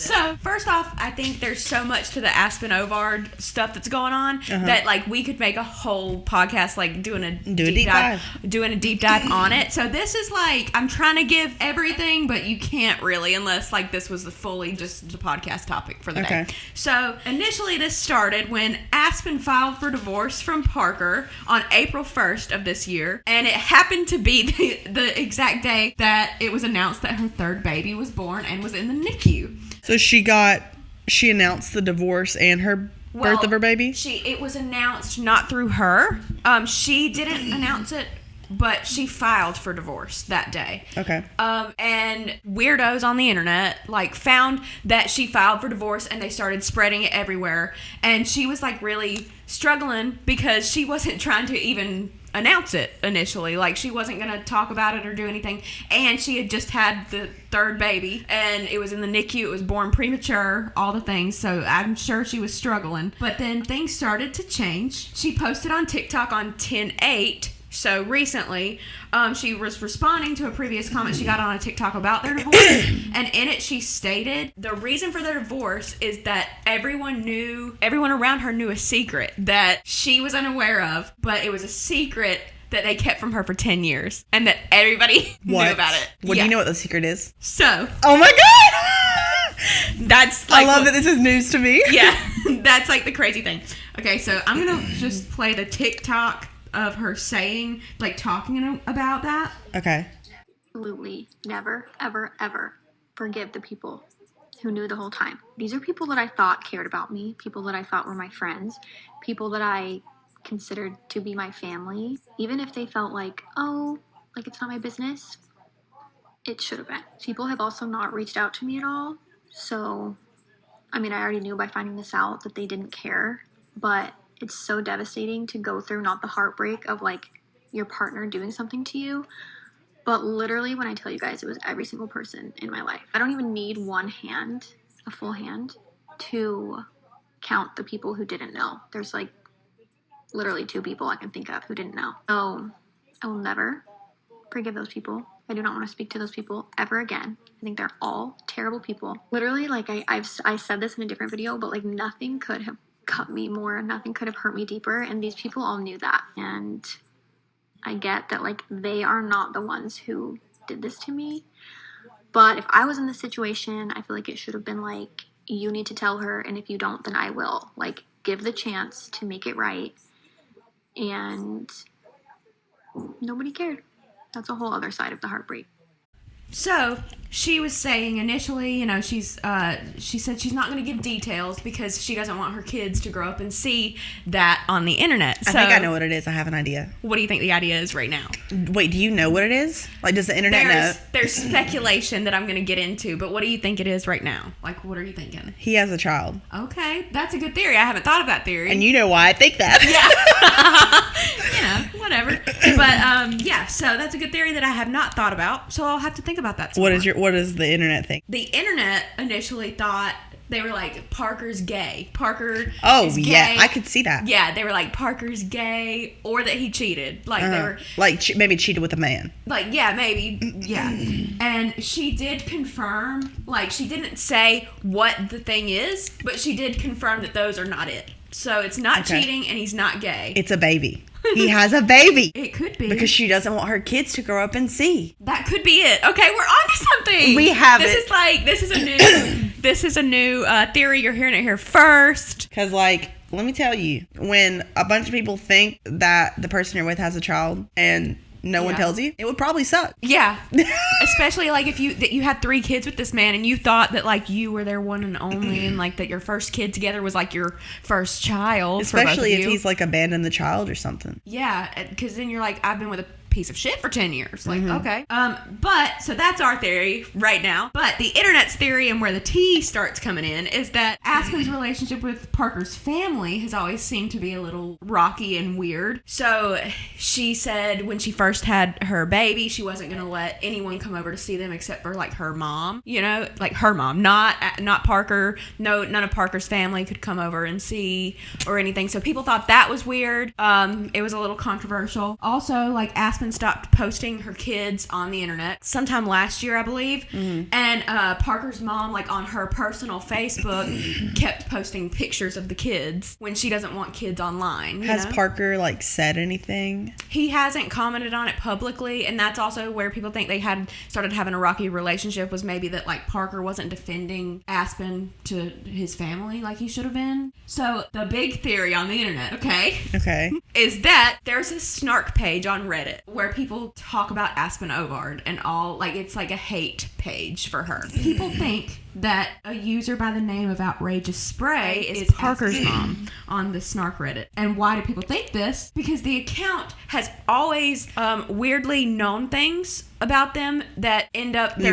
So, first off, I think there's so much to the Aspyn Ovard stuff that's going on that, like, we could make a whole podcast, like, doing a deep dive on it. So, this is, like, I'm trying to give everything, but you can't really unless, like, this was fully just the podcast topic for the day. So, initially, this started when Aspyn filed for divorce from Parker on April 1st of this year, and it happened to be the exact day that it was announced that her third baby was born and was in the NICU. So she announced the divorce and her birth of her baby? It was announced not through her. She didn't announce it, but she filed for divorce that day. Okay. And weirdos on the internet, like, found that she filed for divorce and they started spreading it everywhere. And she was, like, really struggling because she wasn't trying to even announce it initially. Like, she wasn't going to talk about it or do anything. And she had just had the third baby and it was in the NICU. It was born premature, all the things. So I'm sure she was struggling. But then things started to change. She posted on TikTok on 10/8. So recently, she was responding to a previous comment she got on a TikTok about their divorce. And in it, she stated the reason for their divorce is that everyone around her knew a secret that she was unaware of, but it was a secret that they kept from her for 10 years and that everybody knew about it. What do you know what the secret is? So. Oh my God! That's like. I love that this is news to me. Yeah. That's like the crazy thing. Okay, so I'm going to just play the TikTok of her saying, like, talking about that. Okay. Absolutely never, ever, ever forgive the people who knew the whole time. These are people that I thought cared about me, people that I thought were my friends, people that I considered to be my family. Even if they felt like, oh, like, it's not my business, it should have been. People have also not reached out to me at all. So, I mean, I already knew by finding this out that they didn't care, but it's so devastating to go through, not the heartbreak of, like, your partner doing something to you, but literally when I tell you guys, it was every single person in my life. I don't even need one hand, a full hand, to count the people who didn't know. There's, like, literally 2 people I can think of who didn't know. So I will never forgive those people. I do not want to speak to those people ever again. I think they're all terrible people. Literally, like, I said this in a different video, but, like, nothing could have cut me more, nothing could have hurt me deeper, and these people all knew that. And I get that, like, they are not the ones who did this to me, but if I was in this situation, I feel like it should have been like, you need to tell her, and if you don't, then I will. Like, give the chance to make it right, and nobody cared. That's a whole other side of the heartbreak. So she was saying initially, you know, she said she's not going to give details because she doesn't want her kids to grow up and see that on the internet. I think I know what it is. I have an idea. What do you think the idea is right now? Wait, do you know what it is? Like, does the internet know? There's speculation that I'm going to get into, but what do you think it is right now? Like, what are you thinking? He has a child. Okay, that's a good theory. I haven't thought of that theory. And you know why I think that. Yeah. You know, whatever. But, yeah, so that's a good theory that I have not thought about, so I'll have to think about that some more. What does the internet think? The internet initially thought, they were like, Parker's gay. Parker is gay. Yeah, I could see that. Yeah, they were like, Parker's gay, or that he cheated. Like, they were... Like, maybe cheated with a man. Like, yeah, maybe. Yeah. And she did confirm, like, she didn't say what the thing is, but she did confirm that those are not it. So it's not cheating, and he's not gay. It's a baby. He has a baby. It could be. Because she doesn't want her kids to grow up and see. That could be it. Okay, we're on to something. We have This is a new theory. You're hearing it here first. Because, like, let me tell you, when a bunch of people think that the person you're with has a child and no one tells you, it would probably suck. Yeah. Especially, like, if you had 3 kids with this man and you thought that, like, you were their one and only and, like, that your first kid together was, like, your first child. Especially if he's, like, abandoned the child or something. Yeah, because then you're like, I've been with a piece of shit for 10 years. Like, okay. But, so that's our theory right now. But the internet's theory and where the tea starts coming in is that Aspyn's relationship with Parker's family has always seemed to be a little rocky and weird. So she said when she first had her baby, she wasn't going to let anyone come over to see them except for, like, her mom, you know, like her mom, not Parker. No, none of Parker's family could come over and see or anything. So people thought that was weird. It was a little controversial. Also, like, Aspyn Aspyn stopped posting her kids on the internet sometime last year, I believe. And Parker's mom, like on her personal Facebook, kept posting pictures of the kids when she doesn't want kids online. Has Parker like said anything? He hasn't commented on it publicly, and that's also where people think they had started having a rocky relationship, was maybe that like Parker wasn't defending Aspyn to his family like he should have been. So the big theory on the internet, okay, is that there's a snark page on Reddit where people talk about Aspyn Ovard and all, like it's like a hate page for her. People think that a user by the name of Outrageous Spray is Parker's mom on the Snark Reddit. And why do people think this? Because the account has always weirdly known things about them that end up that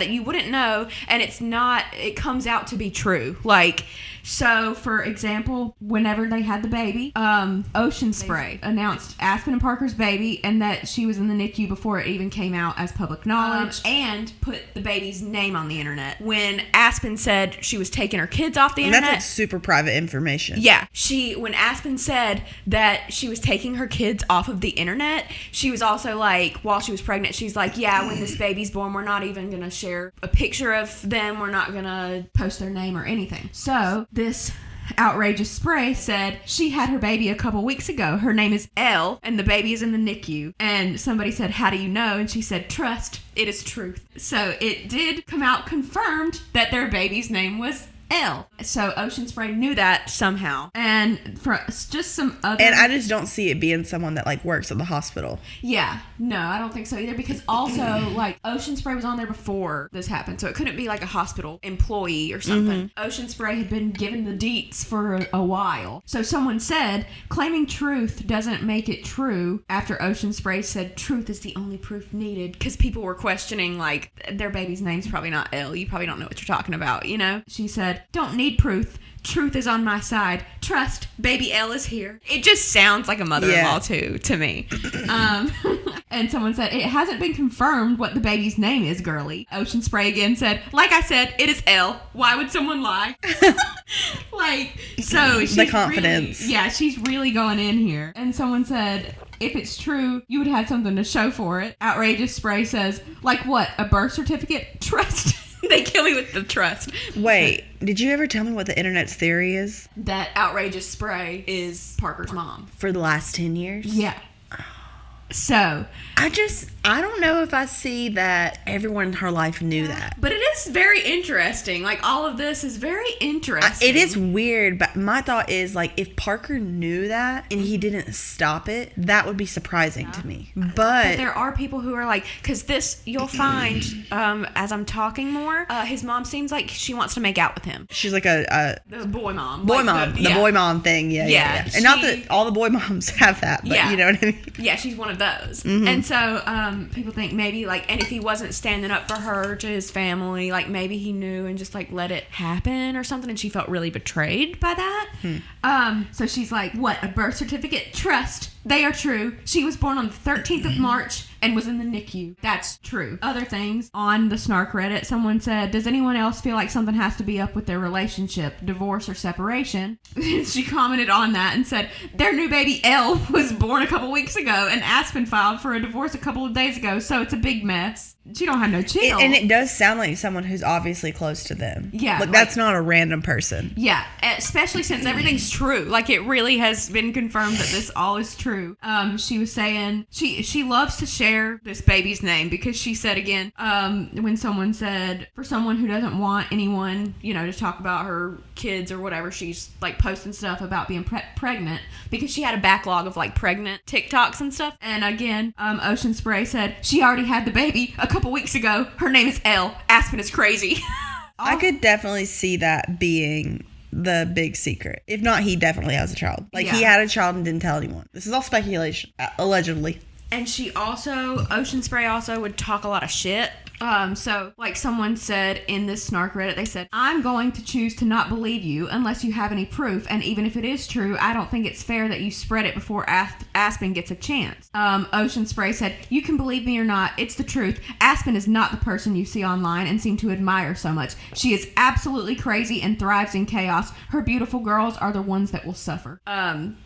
you wouldn't know, and it comes out to be true. Like, so for example, whenever they had the baby, Ocean Spray announced Aspyn and Parker's baby and that she was in the NICU before it even came out as public knowledge, and put the baby's name on the internet. When Aspyn said she was taking her kids off the internet, that's like super private information. Yeah, when Aspyn said that she was taking her kids off of the internet, she was also like, while she was pregnant, she's like, yeah, when this baby's born, we're not even gonna share a picture of them. We're not gonna post their name or anything. So this Outrageous Spray said she had her baby a couple weeks ago. Her name is Elle, and the baby is in the NICU. And somebody said, how do you know? And she said, trust, it is truth. So it did come out confirmed that their baby's name was Elle. So Ocean Spray knew that somehow. And for just some other... And I just don't see it being someone that like works at the hospital. Yeah. No, I don't think so either, because also like Ocean Spray was on there before this happened, so it couldn't be like a hospital employee or something. Ocean Spray had been given the deets for a while. So someone said, claiming truth doesn't make it true, after Ocean Spray said truth is the only proof needed, because people were questioning like their baby's name's probably not Elle. You probably don't know what you're talking about, you know? She said, don't need proof. Truth is on my side. Trust, baby Elle is here. It just sounds like a mother-in-law too, to me. And someone said, it hasn't been confirmed what the baby's name is, girly. Ocean Spray again said, like I said, it is Elle. Why would someone lie? Like, so she's the confidence. Really, she's really going in here. And someone said, if it's true, you would have something to show for it. Outrageous Spray says, like what, a birth certificate? Trust. They kill me with the trust. Wait, did you ever tell me what the internet's theory is? That Outrageous Spray is Parker's mom. For the last 10 years? Yeah. So, I don't know if I see that everyone in her life knew that. But it is very interesting. Like, all of this is very interesting. It is weird, but my thought is, like, if Parker knew that and he didn't stop it, that would be surprising to me. But there are people who are like, because this, you'll find, as I'm talking more, his mom seems like she wants to make out with him. She's like the boy mom. Boy mom. The boy mom thing. Yeah. And not that all the boy moms have that, but you know what I mean? Yeah, she's one of those. And so, people think maybe like, and if he wasn't standing up for her to his family, like maybe he knew and just like let it happen or something, and she felt really betrayed by that. So she's like, what, a birth certificate? Trust, they are true. She was born on the 13th of March and was in the NICU. That's true. Other things on the Snark Reddit, someone said, does anyone else feel like something has to be up with their relationship, divorce or separation? She commented on that and said, their new baby Elle was born a couple weeks ago and Aspyn filed for a divorce a couple of days ago, so it's a big mess. She don't have no chill. And it does sound like someone who's obviously close to them. Yeah. Like, that's not a random person. Yeah. Especially since everything's true. Like, it really has been confirmed that this all is true. She was saying she loves to share this baby's name because she said again, when someone said, for someone who doesn't want anyone, to talk about her kids or whatever, she's like posting stuff about being pregnant because she had a backlog of like pregnant TikToks and stuff. And again, Ocean Spray said she already had the baby a couple weeks ago. Her name is Elle. Aspyn is crazy. I could definitely see that being the big secret. If not, he definitely has a child. Like, he had a child and didn't tell anyone. This is all speculation, allegedly. And Ocean Spray also would talk a lot of shit So, like someone said in this snark Reddit, they said, I'm going to choose to not believe you unless you have any proof, and even if it is true, I don't think it's fair that you spread it before Aspyn gets a chance. Ocean Spray said, you can believe me or not, it's the truth. Aspyn is not the person you see online and seem to admire so much. She is absolutely crazy and thrives in chaos. Her beautiful girls are the ones that will suffer.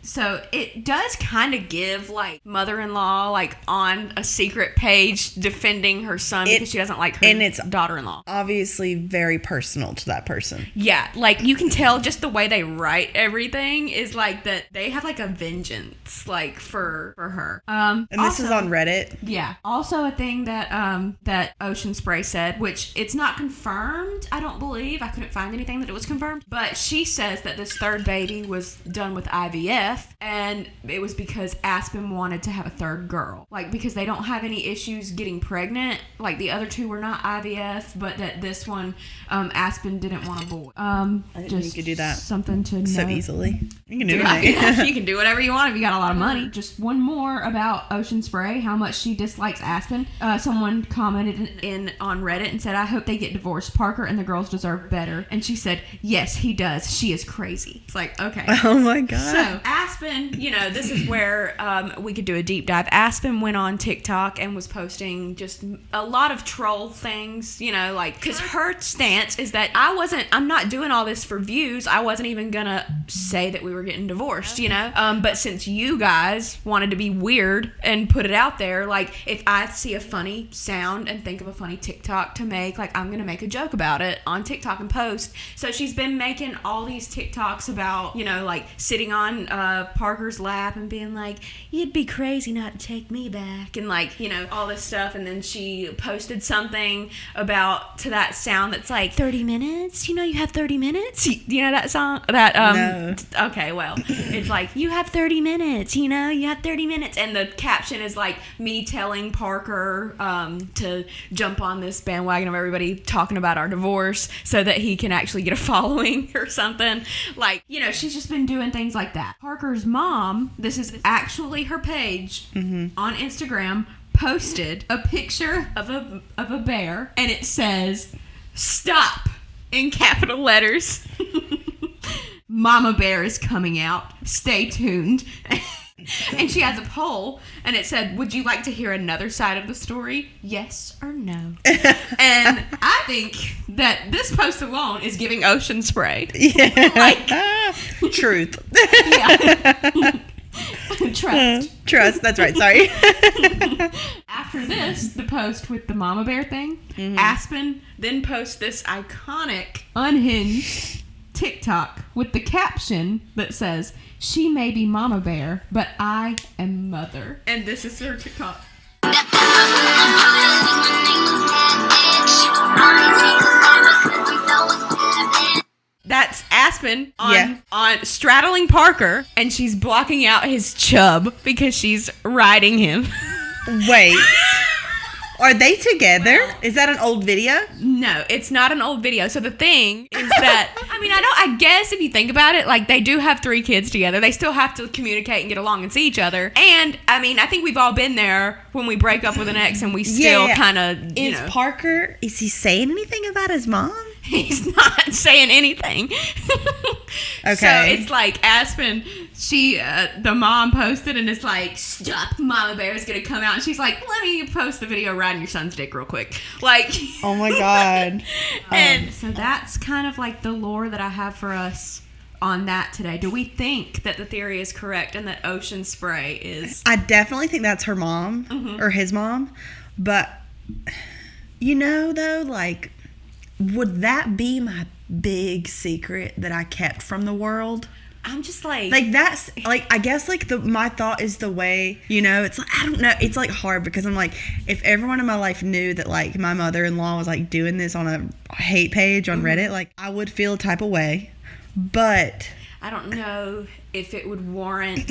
So it does kind of give, like, mother-in-law, like, on a secret page defending her son because she doesn't like her and it's daughter-in-law. Obviously very personal to that person. Yeah, like, you can tell just the way they write everything is, like, that they have, like, a vengeance, like, for her. And this is on Reddit? Yeah. Also a thing that Ocean Spray said, which it's not confirmed, I don't believe. I couldn't find anything that it was confirmed. But she says that this third baby was done with IVF, and it was because Aspyn wanted to have a third girl. Like, because they don't have any issues getting pregnant. Like, the other two were not IVF, but that this one, Aspyn didn't want a boy. I didn't know you could do that something to so note. easily. You can do it. Yeah, you can do whatever you want if you got a lot of money. Just one more about Ocean Spray, how much she dislikes Aspyn. Someone commented on Reddit and said, I hope they get divorced. Parker and the girls deserve better. And she said, yes, he does. She is crazy. It's like, okay. Oh my God. So Aspyn, this is where we could do a deep dive. Aspyn went on TikTok and was posting just a lot of troll things, because her stance is that I'm not doing all this for views. I wasn't even gonna say that we were getting divorced, but since you guys wanted to be weird and put it out there, like, if I see a funny sound and think of a funny TikTok to make, like, I'm gonna make a joke about it on TikTok and post. So she's been making all these TikToks about, like, sitting on Parker's lap and being like, you'd be crazy not to take me back, and, like, all this stuff. And then she posted something to that sound that's like 30 minutes, you have 30 minutes, that song No. Okay, well, it's like, you have 30 minutes, you have 30 minutes, and the caption is like me telling Parker to jump on this bandwagon of everybody talking about our divorce so that he can actually get a following or something. Like, she's just been doing things like that. Parker's mom, this is actually her page on Instagram, posted a picture of a bear, and it says, stop, in capital letters. Mama Bear is coming out. Stay tuned. And she has a poll, and it said, would you like to hear another side of the story? Yes or no? And I think that this post alone is giving Ocean Spray. Yeah. Like, truth. Yeah. Trust, that's right, sorry. After this, the post with the Mama Bear thing, Aspyn then posts this iconic unhinged TikTok with the caption that says, she may be Mama Bear, but I am Mother. And this is her TikTok. That's Aspyn on straddling Parker, and she's blocking out his chub because she's riding him. Wait. Are they together? Is that an old video? No, it's not an old video. So the thing is that, I guess if you think about it, like, they do have 3 kids together. They still have to communicate and get along and see each other. And, I think we've all been there when we break up with an ex and we still kind of, Parker, is he saying anything about his mom? He's not saying anything. Okay. So it's like Aspyn, the mom posted, and it's like, stop, Mama Bear is going to come out. And she's like, let me post the video riding your son's dick real quick. Like, oh my God. And so that's kind of like the lore that I have for us on that today. Do we think that the theory is correct and that Ocean Spray is... I definitely think that's her mom or his mom. But, though, like, would that be my big secret that I kept from the world? I'm just like that's like, I guess, like, my thought is the way, it's like, I don't know, it's like hard because I'm like, if everyone in my life knew that, like, my mother-in-law was, like, doing this on a hate page on Reddit, like, I would feel a type of way, but I don't know if it would warrant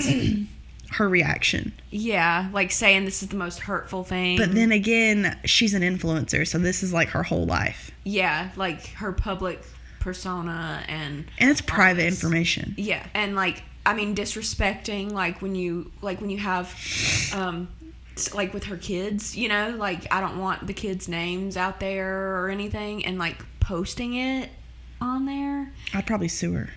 her reaction. Yeah, like saying this is the most hurtful thing. But then again, she's an influencer, so this is like her whole life. Yeah, like her public persona and it's private information. Yeah, and like, disrespecting, like when you have like with her kids, you know, like I don't want the kids' names out there or anything, and like posting it on there. I'd probably sue her.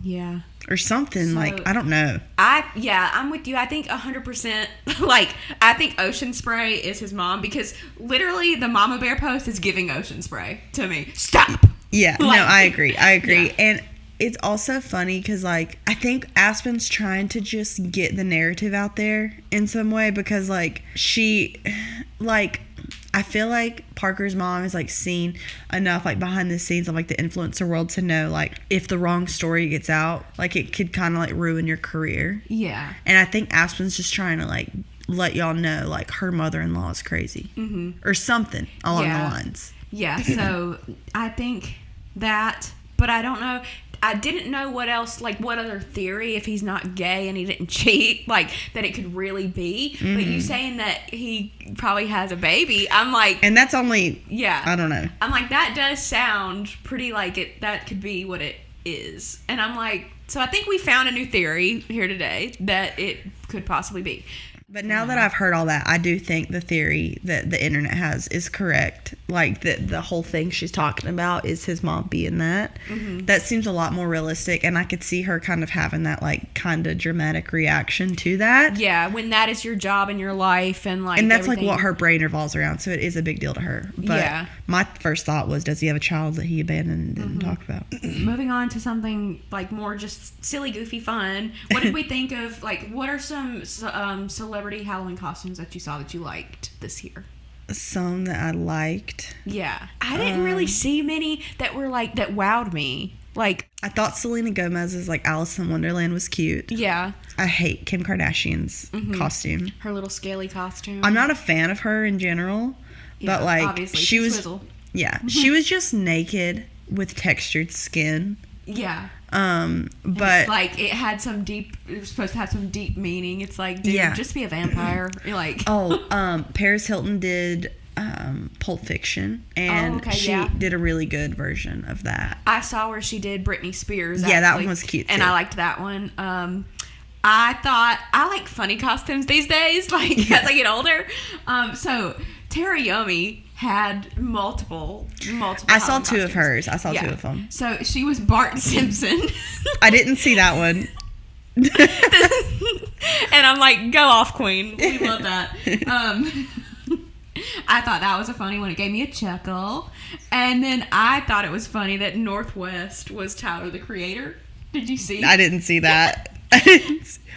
Yeah. Or something, So, like, I don't know. I'm with you. I think 100%, like, I think Ocean Spray is his mom, because literally the Mama Bear post is giving Ocean Spray to me. Stop! Yeah, no, I agree. Yeah. And it's also funny because, like, I think Aspyn's trying to just get the narrative out there in some way, because, like, I feel like Parker's mom is, like, seen enough, like, behind the scenes of, like, the influencer world to know, like, if the wrong story gets out, like, it could kind of, like, ruin your career. Yeah. And I think Aspyn's just trying to, like, let y'all know, like, her mother-in-law is crazy. Mm-hmm. Or something along the lines. Yeah, so I think that, but I don't know. I didn't know what else, like, what other theory, if he's not gay and he didn't cheat, like, that it could really be. Mm-hmm. But you saying that he probably has a baby, I'm like... And that's only... Yeah. I don't know. I'm like, that does sound pretty like it. That could be what it is. And I'm like... So I think we found a new theory here today that it could possibly be. But now that I've heard all that, I do think the theory that the internet has is correct. Like, the whole thing she's talking about is his mom being that. Mm-hmm. That seems a lot more realistic, and I could see her kind of having that, like, kind of dramatic reaction to that. Yeah, when that is your job in your life, and, like, and that's, everything. like, what her brain revolves around, so it is a big deal to her. But my first thought was, does he have a child that he abandoned and didn't talk about? Moving on to something, like, more just silly, goofy fun. What did we think of, like, what are some celebrity Halloween costumes that you saw that you liked this year? Some that I liked. Yeah. I didn't really see many that were, like, that wowed me. Like, I thought Selena Gomez's, like, Alice in Wonderland was cute. Yeah. I hate Kim Kardashian's costume. Her little scaly costume. I'm not a fan of her in general, but, like, obviously, she was... Swizzle. Yeah. She was just naked with textured skin. Yeah. But like, it had some deep, it was supposed to have some deep meaning. It's like, dude, just be a vampire. You're like, Paris Hilton did Pulp Fiction, and she did a really good version of that. I saw where she did Britney Spears. Yeah, that one was cute too. And I liked that one. I thought I like funny costumes these days, like as I get older. So Tara Yummy had multiple. I saw two of hers. I saw two of them. So she was Bart Simpson. I didn't see that one. And I'm like, go off, queen. We love that. I thought that was a funny one. It gave me a chuckle. And then I thought it was funny that Northwest was Tyler, the Creator. Did you see? I didn't see that.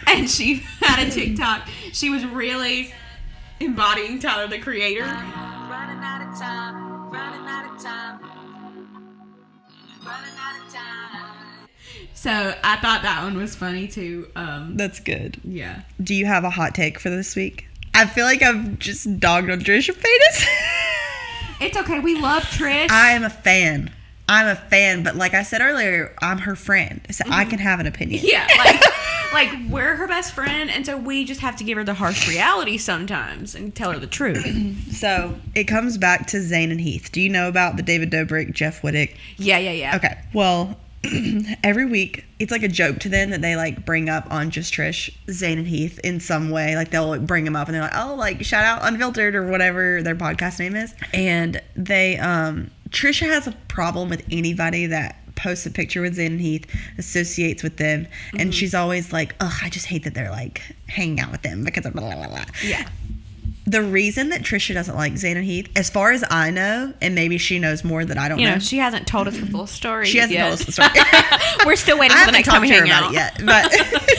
And she had a TikTok. She was really embodying Tyler, the Creator. Running out of time, running out of time, running out of time. So I thought that one was funny too. That's good. Yeah. Do you have a hot take for this week? I feel like I've just dogged on Trisha Paytas. It's okay. We love Trish. I am a fan. But like I said earlier, I'm her friend, so I can have an opinion. Yeah, like we're her best friend, and so we just have to give her the harsh reality sometimes and tell her the truth. So it comes back to Zayn and Heath. Do you know about the David Dobrik, Jeff Wittick? Yeah. Okay. Well, every week it's like a joke to them that they like bring up on Just Trish, Zayn and Heath in some way. Like they'll like, bring them up and they're like, oh, like shout out Unfiltered or whatever their podcast name is. And they Trisha has a problem with anybody that posts a picture with Zayn and Heath, associates with them, and she's always like, ugh, I just hate that they're like hanging out with them because of blah, blah, blah. Yeah. The reason that Trisha doesn't like Zayn and Heath, as far as I know, and maybe she knows more that I don't know. She hasn't told us the full story. She hasn't told us the story. We're still waiting for the next time we hang out. I haven't talked to her about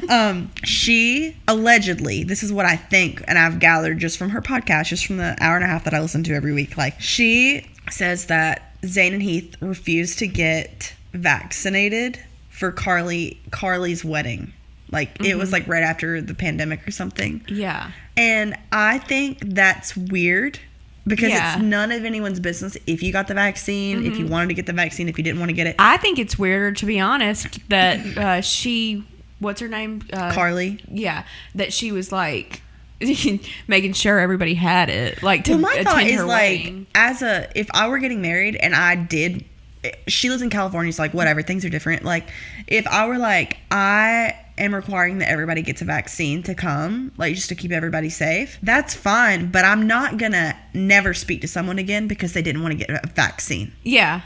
it yet. But she allegedly, this is what I think, and I've gathered just from her podcast, just from the hour and a half that I listen to every week. Like, she says that Zayn and Heath refused to get vaccinated for Carly's wedding. Like, it was like right after the pandemic or something. Yeah. And I think that's weird because it's none of anyone's business if you got the vaccine, if you wanted to get the vaccine, if you didn't want to get it. I think it's weirder, to be honest, that she, what's her name? Carly. Yeah. That she was like making sure everybody had it. Like, to my thought attend is her like, wedding. if I were getting married and I did, she lives in California, so like whatever, things are different. Like, if I were like, I and requiring that everybody gets a vaccine to come, like just to keep everybody safe, that's fine. But I'm not gonna never speak to someone again because they didn't want to get a vaccine. Yeah.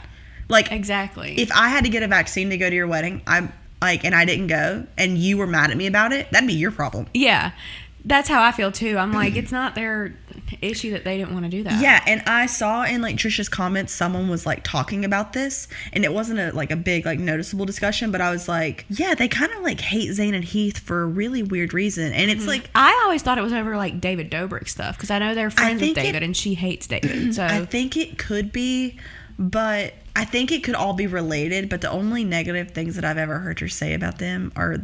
Like, exactly. If I had to get a vaccine to go to your wedding, and I didn't go, and you were mad at me about it, that'd be your problem. Yeah. That's how I feel too. I'm like, it's not their issue that they didn't want to do that. Yeah, and I saw in like Trisha's comments, someone was like talking about this, and it wasn't a big like noticeable discussion, but I was like, yeah, they kind of like hate Zayn and Heath for a really weird reason, and it's like, I always thought it was over like David Dobrik stuff because I know they're friends with David and she hates David. So I think it could be, but I think it could all be related, but the only negative things that I've ever heard her say about them are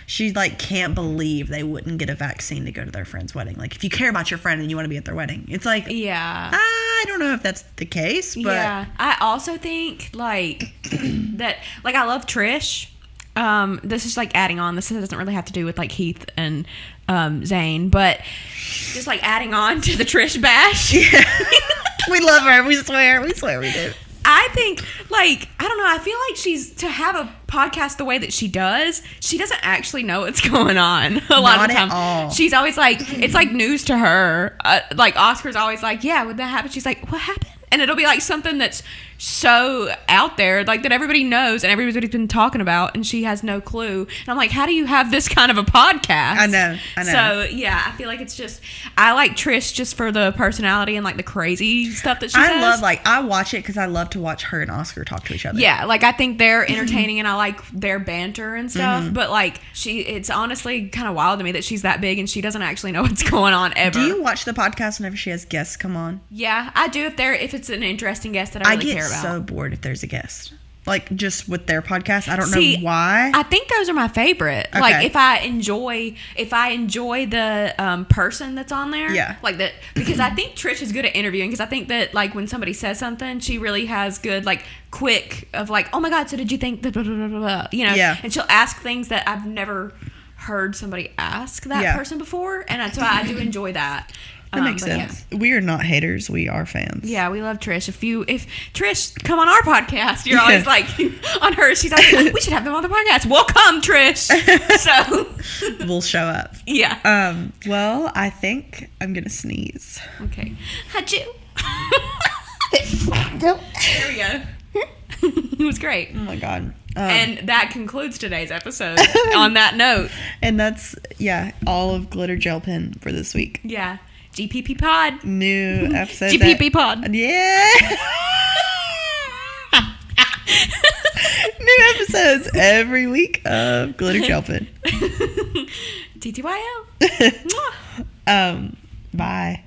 she like can't believe they wouldn't get a vaccine to go to their friend's wedding. Like, if you care about your friend and you want to be at their wedding, it's like, yeah, I don't know if that's the case, but yeah, I also think like that, like, I love Trish. This is like adding on. This doesn't really have to do with like Heath and Zayn, but just like adding on to the Trish bash. Yeah. We love her. We swear we do. I think, like, I don't know, I feel like to have a podcast the way that she does, she doesn't actually know what's going on a lot of the time. All. She's always like, it's like news to her. Like, Oscar's always like, yeah, would that happen? She's like, what happened? And it'll be like something that's so out there, like, that everybody knows and everybody's been talking about, and she has no clue. And I'm like, how do you have this kind of a podcast? I know. So yeah, I feel like it's just, I like Trish just for the personality and like the crazy stuff that she says. I watch it because I love to watch her and Oscar talk to each other. Yeah, like, I think they're entertaining and I like their banter and stuff, but like, it's honestly kind of wild to me that she's that big and she doesn't actually know what's going on ever. Do you watch the podcast whenever she has guests come on? Yeah, I do if it's an interesting guest that I really care about. I get so bored if there's a guest. Like, just with their podcast. I don't know why. I think those are my favorite. Okay. Like, if I enjoy the person that's on there. Yeah. Like that, because I think Trish is good at interviewing, because I think that, like, when somebody says something, she really has good, like, quick of like, oh my God, so did you think, blah, blah, blah, blah, blah, you know? Yeah. And she'll ask things that I've never heard somebody ask that person before. And so I do enjoy that. That makes sense. Yeah. We are not haters. We are fans. Yeah, we love Trish. If Trish come on our podcast, you're always like, on her, she's like, we should have them on the podcast. We'll come, Trish. So we'll show up. Yeah. Well, I think I'm gonna sneeze. Okay. Achoo. There we go. It was great. Oh my God. And that concludes today's episode on that note. And that's, all of Glitter Gel Pen for this week. Yeah. GPP Pod. New episode. GPP Pod. Yeah. New episodes every week of Glitter Gel Pen. TTYL. Bye.